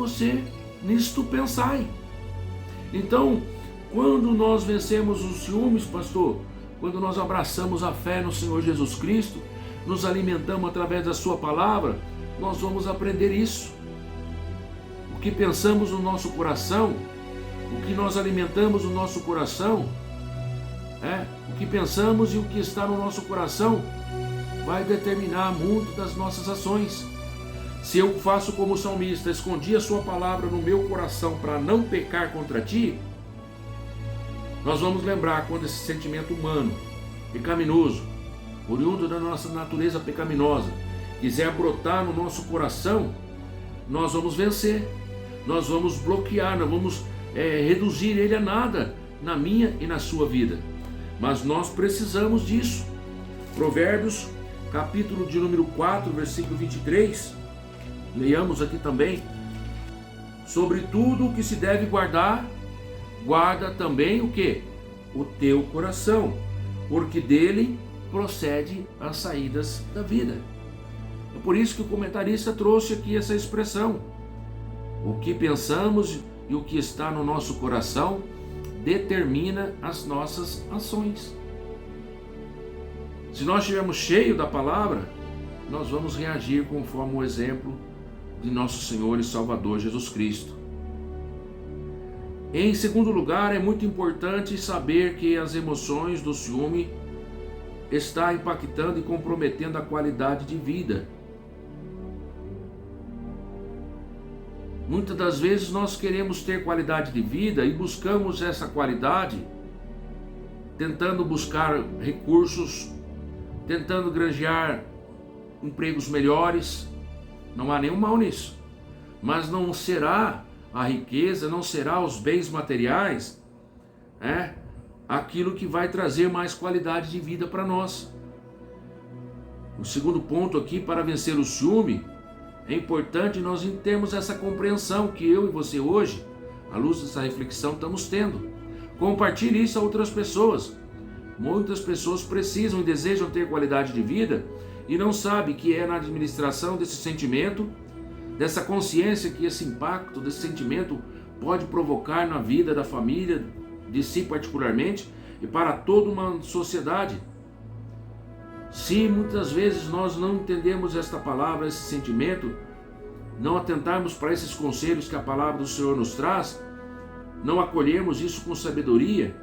tu pensai. Então, quando nós vencemos os ciúmes, pastor, quando nós abraçamos a fé no Senhor Jesus Cristo, nos alimentamos através da sua palavra, nós vamos aprender isso. O que pensamos no nosso coração, o que nós alimentamos no nosso coração, o que pensamos e o que está no nosso coração vai determinar muito das nossas ações. Se eu faço como o salmista, escondi a sua palavra no meu coração para não pecar contra ti, nós vamos lembrar quando esse sentimento humano, pecaminoso, oriundo da nossa natureza pecaminosa, quiser brotar no nosso coração, nós vamos vencer, nós vamos bloquear, nós vamos reduzir ele a nada na minha e na sua vida. Mas nós precisamos disso. Provérbios, capítulo de número 4, versículo 23, leiamos aqui também. Sobre tudo o que se deve guardar, guarda também o quê? O teu coração, porque dele procede as saídas da vida. É por isso que o comentarista trouxe aqui essa expressão. O que pensamos e o que está no nosso coração determina as nossas ações. Se nós estivermos cheios da palavra, nós vamos reagir conforme o exemplo de nosso Senhor e Salvador Jesus Cristo. Em segundo lugar, é muito importante saber que as emoções do ciúme estão impactando e comprometendo a qualidade de vida. Muitas das vezes nós queremos ter qualidade de vida e buscamos essa qualidade tentando buscar recursos, tentando granjear empregos melhores. Não há nenhum mal nisso, mas não será a riqueza, não será os bens materiais, aquilo que vai trazer mais qualidade de vida para nós. O segundo ponto aqui, para vencer o ciúme, é importante nós termos essa compreensão que eu e você hoje, à luz dessa reflexão, estamos tendo. Compartilhe isso a outras pessoas. Muitas pessoas precisam e desejam ter qualidade de vida e não sabem que é na administração desse sentimento, dessa consciência que esse impacto desse sentimento pode provocar na vida da família, de si particularmente e para toda uma sociedade. Se muitas vezes nós não entendemos esta palavra, esse sentimento, não atentarmos para esses conselhos que a palavra do Senhor nos traz, não acolhermos isso com sabedoria,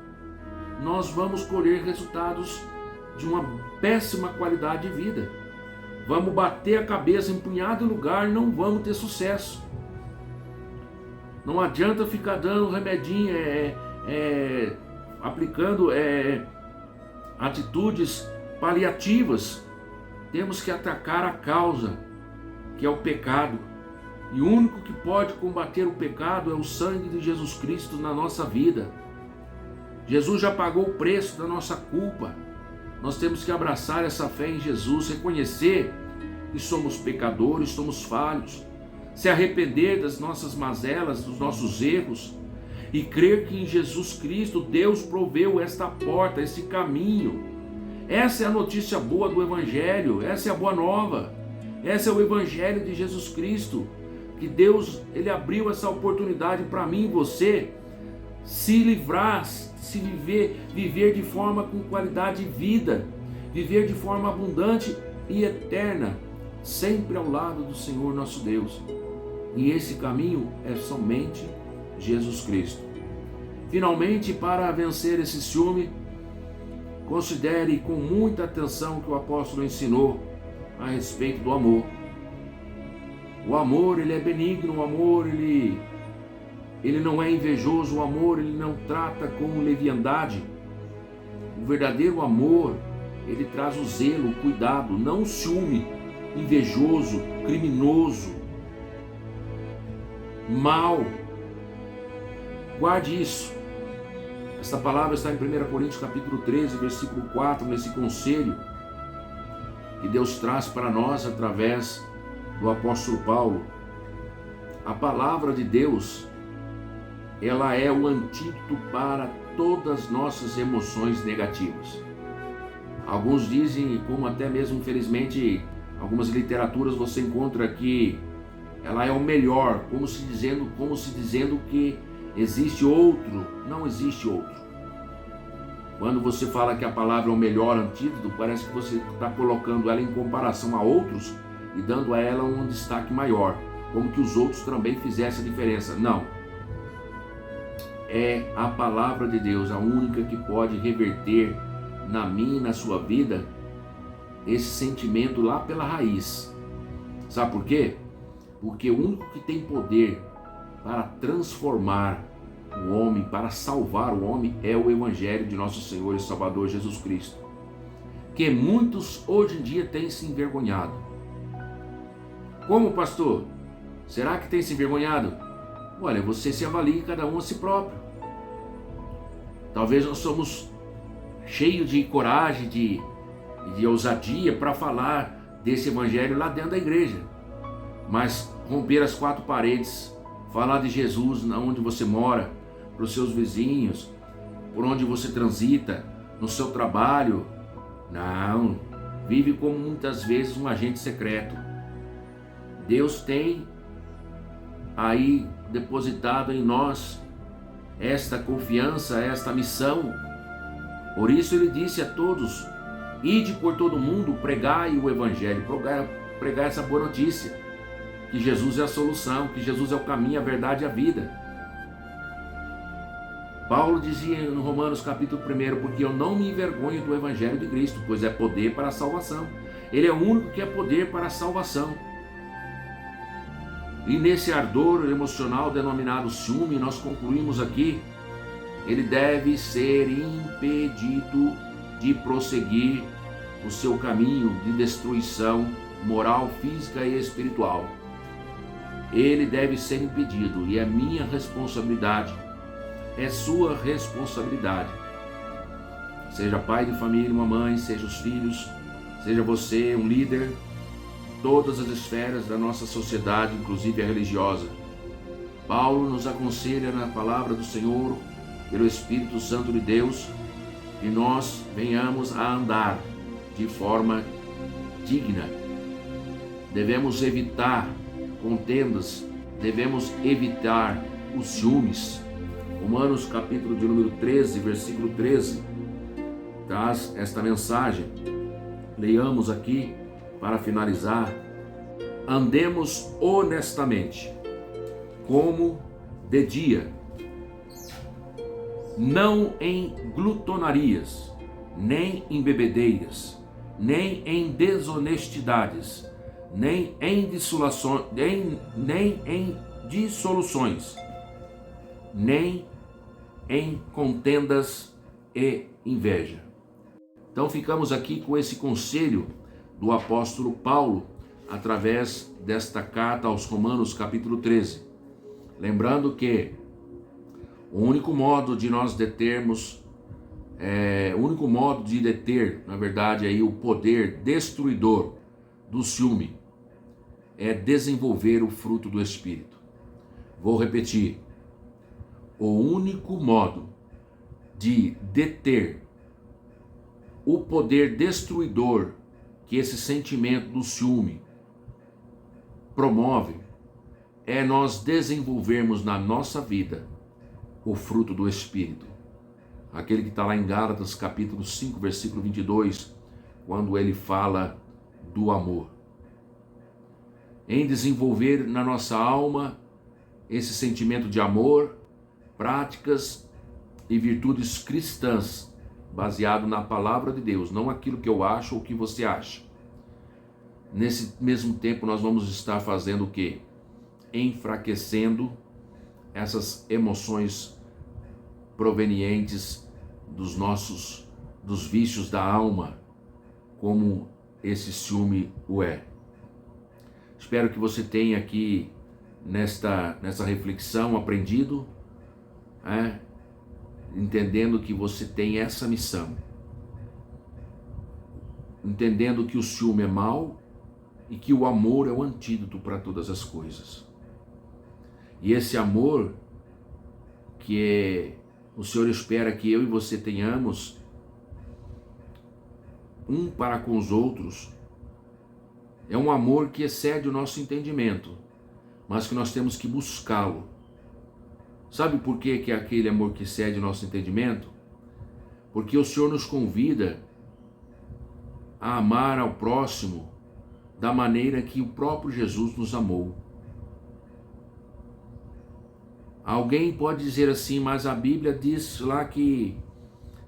nós vamos colher resultados de uma péssima qualidade de vida. Vamos bater a cabeça empunhado em lugar e não vamos ter sucesso. Não adianta ficar dando remedinho, aplicando atitudes paliativas. Temos que atacar a causa, que é o pecado. E o único que pode combater o pecado é o sangue de Jesus Cristo na nossa vida. Jesus já pagou o preço da nossa culpa. Nós temos que abraçar essa fé em Jesus, reconhecer que somos pecadores, somos falhos, se arrepender das nossas mazelas, dos nossos erros e crer que em Jesus Cristo Deus proveu esta porta, esse caminho. Essa é a notícia boa do Evangelho, essa é a boa nova, esse é o Evangelho de Jesus Cristo, que Deus ele abriu essa oportunidade para mim e você se livrar, se viver de forma com qualidade de vida, viver de forma abundante e eterna, sempre ao lado do Senhor nosso Deus. E esse caminho é somente Jesus Cristo. Finalmente, para vencer esse ciúme, considere com muita atenção o que o apóstolo ensinou a respeito do amor. O amor, ele é benigno, o amor, ele não é invejoso, o amor, ele não trata com leviandade. O verdadeiro amor, ele traz o zelo, o cuidado, não o ciúme invejoso, criminoso, mal. Guarde isso. Esta palavra está em 1 Coríntios capítulo 13, versículo 4, nesse conselho que Deus traz para nós através do apóstolo Paulo. A palavra de Deus, ela é o antídoto para todas as nossas emoções negativas. Alguns dizem, como até mesmo infelizmente algumas literaturas você encontra que ela é o melhor, como se dizendo que existe outro. Não existe outro. Quando você fala que a palavra é o melhor antídoto, parece que você está colocando ela em comparação a outros e dando a ela um destaque maior, como que os outros também fizessem a diferença. Não. É a palavra de Deus a única que pode reverter na minha e na sua vida esse sentimento lá pela raiz. Sabe por quê? Porque o único que tem poder para transformar o homem, para salvar o homem, é o Evangelho de nosso Senhor e Salvador Jesus Cristo, que muitos hoje em dia têm se envergonhado. Como, pastor? Será que tem se envergonhado? Olha, você se avalie cada um a si próprio. Talvez nós somos cheios de coragem, de ousadia para falar desse Evangelho lá dentro da igreja, mas romper as quatro paredes, falar de Jesus onde você mora, para os seus vizinhos, por onde você transita, no seu trabalho, não, vive como muitas vezes um agente secreto. Deus tem aí depositado em nós esta confiança, esta missão. Por isso ele disse a todos: ide por todo mundo, pregai o Evangelho, pregai essa boa notícia, que Jesus é a solução, que Jesus é o caminho, a verdade e a vida. Paulo dizia no Romanos capítulo 1, porque eu não me envergonho do Evangelho de Cristo, pois é poder para a salvação. Ele é o único que é poder para a salvação. E nesse ardor emocional denominado ciúme, nós concluímos aqui, ele deve ser impedido de prosseguir o seu caminho de destruição moral, física e espiritual. Ele deve ser impedido, e é minha responsabilidade, é sua responsabilidade. Seja pai de família, uma mãe, seja os filhos, seja você um líder, todas as esferas da nossa sociedade, inclusive a religiosa. Paulo nos aconselha na palavra do Senhor, pelo Espírito Santo de Deus, que nós venhamos a andar de forma digna. Devemos evitar contendas, devemos evitar os ciúmes. Romanos capítulo de número 13, versículo 13, traz esta mensagem. Leiamos aqui para finalizar. Andemos honestamente, como de dia, não em glutonarias, nem em bebedeiras, nem em desonestidades, nem em dissoluções, nem em contendas e inveja. Então ficamos aqui com esse conselho do apóstolo Paulo, através desta carta aos Romanos capítulo 13. Lembrando que o único modo de nós determos, na verdade, aí, o poder destruidor do ciúme é desenvolver o fruto do Espírito. Vou repetir. O único modo de deter o poder destruidor que esse sentimento do ciúme promove é nós desenvolvermos na nossa vida o fruto do Espírito. Aquele que está lá em Gálatas capítulo 5, versículo 22, quando ele fala do amor. Em desenvolver na nossa alma esse sentimento de amor, práticas e virtudes cristãs, baseado na palavra de Deus, não aquilo que eu acho ou que você acha. Nesse mesmo tempo nós vamos estar fazendo o quê? Enfraquecendo essas emoções provenientes dos vícios da alma, como esse ciúme o é. Espero que você tenha aqui nessa reflexão aprendido, entendendo que você tem essa missão, entendendo que o ciúme é mau e que o amor é o antídoto para todas as coisas. E esse amor que o Senhor espera que eu e você tenhamos um para com os outros, é um amor que excede o nosso entendimento, mas que nós temos que buscá-lo. Sabe por que é aquele amor que excede o nosso entendimento? Porque o Senhor nos convida a amar ao próximo da maneira que o próprio Jesus nos amou. Alguém pode dizer assim, mas a Bíblia diz lá que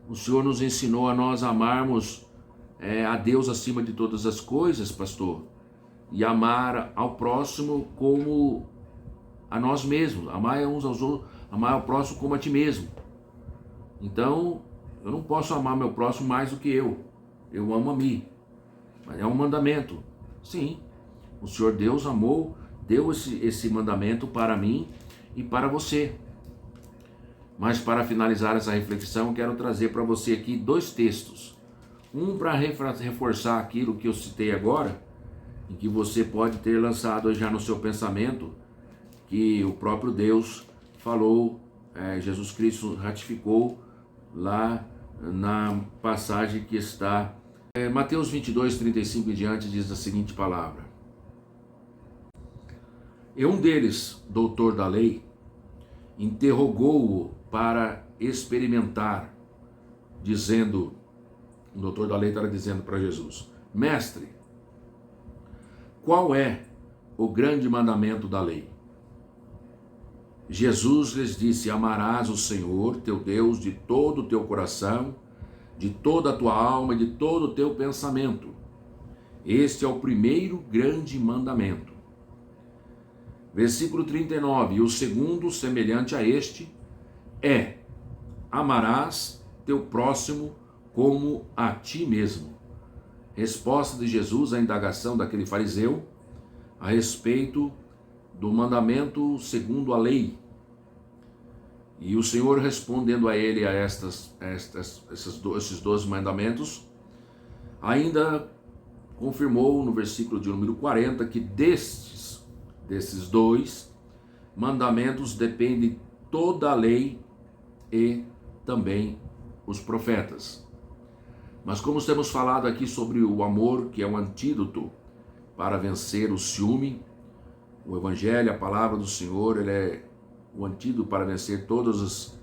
o Senhor nos ensinou a nós amarmos a Deus acima de todas as coisas, pastor, e amar ao próximo como a nós mesmos, amar uns aos outros, amar ao próximo como a ti mesmo. Então, eu não posso amar meu próximo mais do que eu amo a mim. Mas é um mandamento. Sim, o Senhor Deus deu esse mandamento para mim e para você. Mas para finalizar essa reflexão, quero trazer para você aqui 2 textos. Um para reforçar aquilo que eu citei agora, em que você pode ter lançado já no seu pensamento, que o próprio Deus falou, Jesus Cristo ratificou lá na passagem que está Mateus 22, 35 e diante, diz a seguinte palavra: E um deles, doutor da lei, interrogou-o para experimentar, dizendo, o doutor da lei estava dizendo para Jesus: Mestre, qual é o grande mandamento da lei? Jesus lhes disse: Amarás o Senhor teu Deus de todo o teu coração, de toda a tua alma e de todo o teu pensamento. Este é o primeiro grande mandamento. Versículo 39, e o segundo, semelhante a este, é: amarás teu próximo como a ti mesmo. Resposta de Jesus à indagação daquele fariseu a respeito do mandamento segundo a lei. E o Senhor, respondendo a ele a esses 12 mandamentos, ainda confirmou no versículo de número 40 que desses 2 mandamentos depende toda a lei e também os profetas. Mas como temos falado aqui sobre o amor, que é um antídoto para vencer o ciúme, o Evangelho, a palavra do Senhor, ele é o antídoto para vencer todos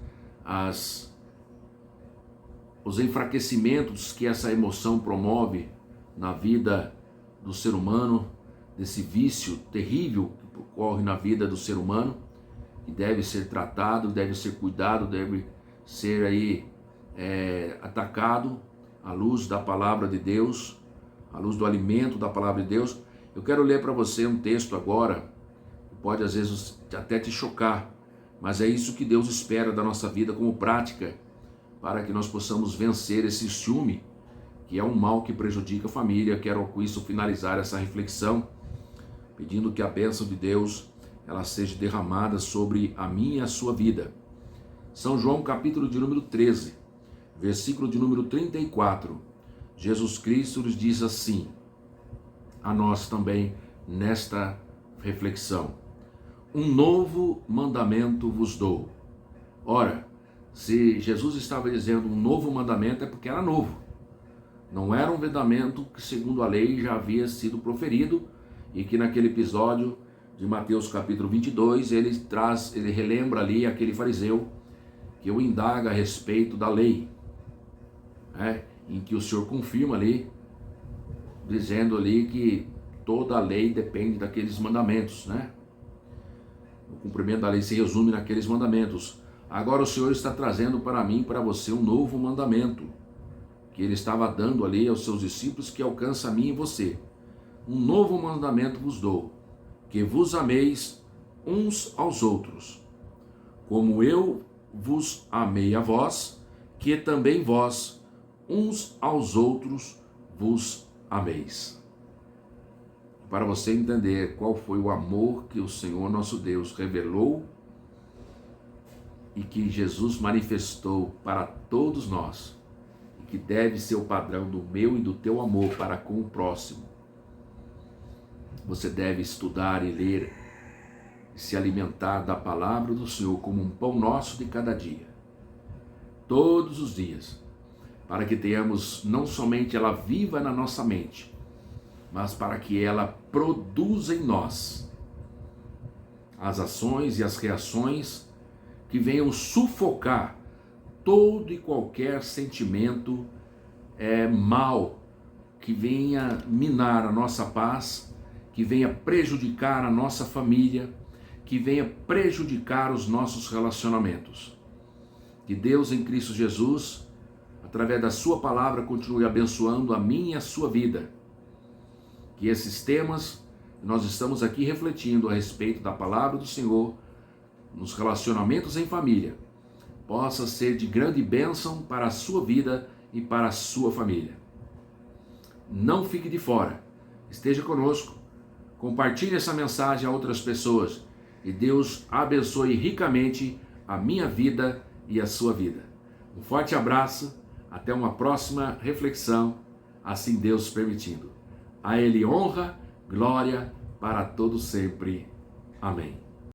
os enfraquecimentos que essa emoção promove na vida do ser humano, desse vício terrível que ocorre na vida do ser humano, que deve ser tratado, deve ser cuidado, deve ser aí atacado à luz da palavra de Deus, à luz do alimento da palavra de Deus. Eu quero ler para você um texto agora, que pode às vezes até te chocar, mas é isso que Deus espera da nossa vida como prática, para que nós possamos vencer esse ciúme, que é um mal que prejudica a família. Quero com isso finalizar essa reflexão, pedindo que a bênção de Deus ela seja derramada sobre a minha e a sua vida. São João, capítulo de número 13, versículo de número 34. Jesus Cristo lhes diz assim, a nós também nesta reflexão: um novo mandamento vos dou. Ora, se Jesus estava dizendo um novo mandamento, é porque era novo. Não era um mandamento que segundo a lei já havia sido proferido, e que naquele episódio de Mateus capítulo 22, ele relembra ali aquele fariseu que o indaga a respeito da lei, em que o Senhor confirma ali, dizendo ali que toda a lei depende daqueles mandamentos, O cumprimento da lei se resume naqueles mandamentos. Agora o Senhor está trazendo para mim e para você um novo mandamento, que ele estava dando ali aos seus discípulos, que alcança a mim e você. Um novo mandamento vos dou, que vos ameis uns aos outros, como eu vos amei a vós, que também vós uns aos outros vos ameis. Para você entender qual foi o amor que o Senhor nosso Deus revelou e que Jesus manifestou para todos nós, e que deve ser o padrão do meu e do teu amor para com o próximo, você deve estudar e ler e se alimentar da palavra do Senhor como um pão nosso de cada dia, todos os dias, para que tenhamos não somente ela viva na nossa mente, mas para que ela produza em nós as ações e as reações que venham sufocar todo e qualquer sentimento mal, que venha minar a nossa paz, que venha prejudicar a nossa família, que venha prejudicar os nossos relacionamentos. Que Deus em Cristo Jesus, através da sua palavra, continue abençoando a minha e a sua vida. Que esses temas que nós estamos aqui refletindo a respeito da palavra do Senhor, nos relacionamentos em família, possa ser de grande bênção para a sua vida e para a sua família. Não fique de fora, esteja conosco, compartilhe essa mensagem a outras pessoas e Deus abençoe ricamente a minha vida e a sua vida. Um forte abraço, até uma próxima reflexão, assim Deus permitindo. A Ele honra, glória para todos sempre. Amém.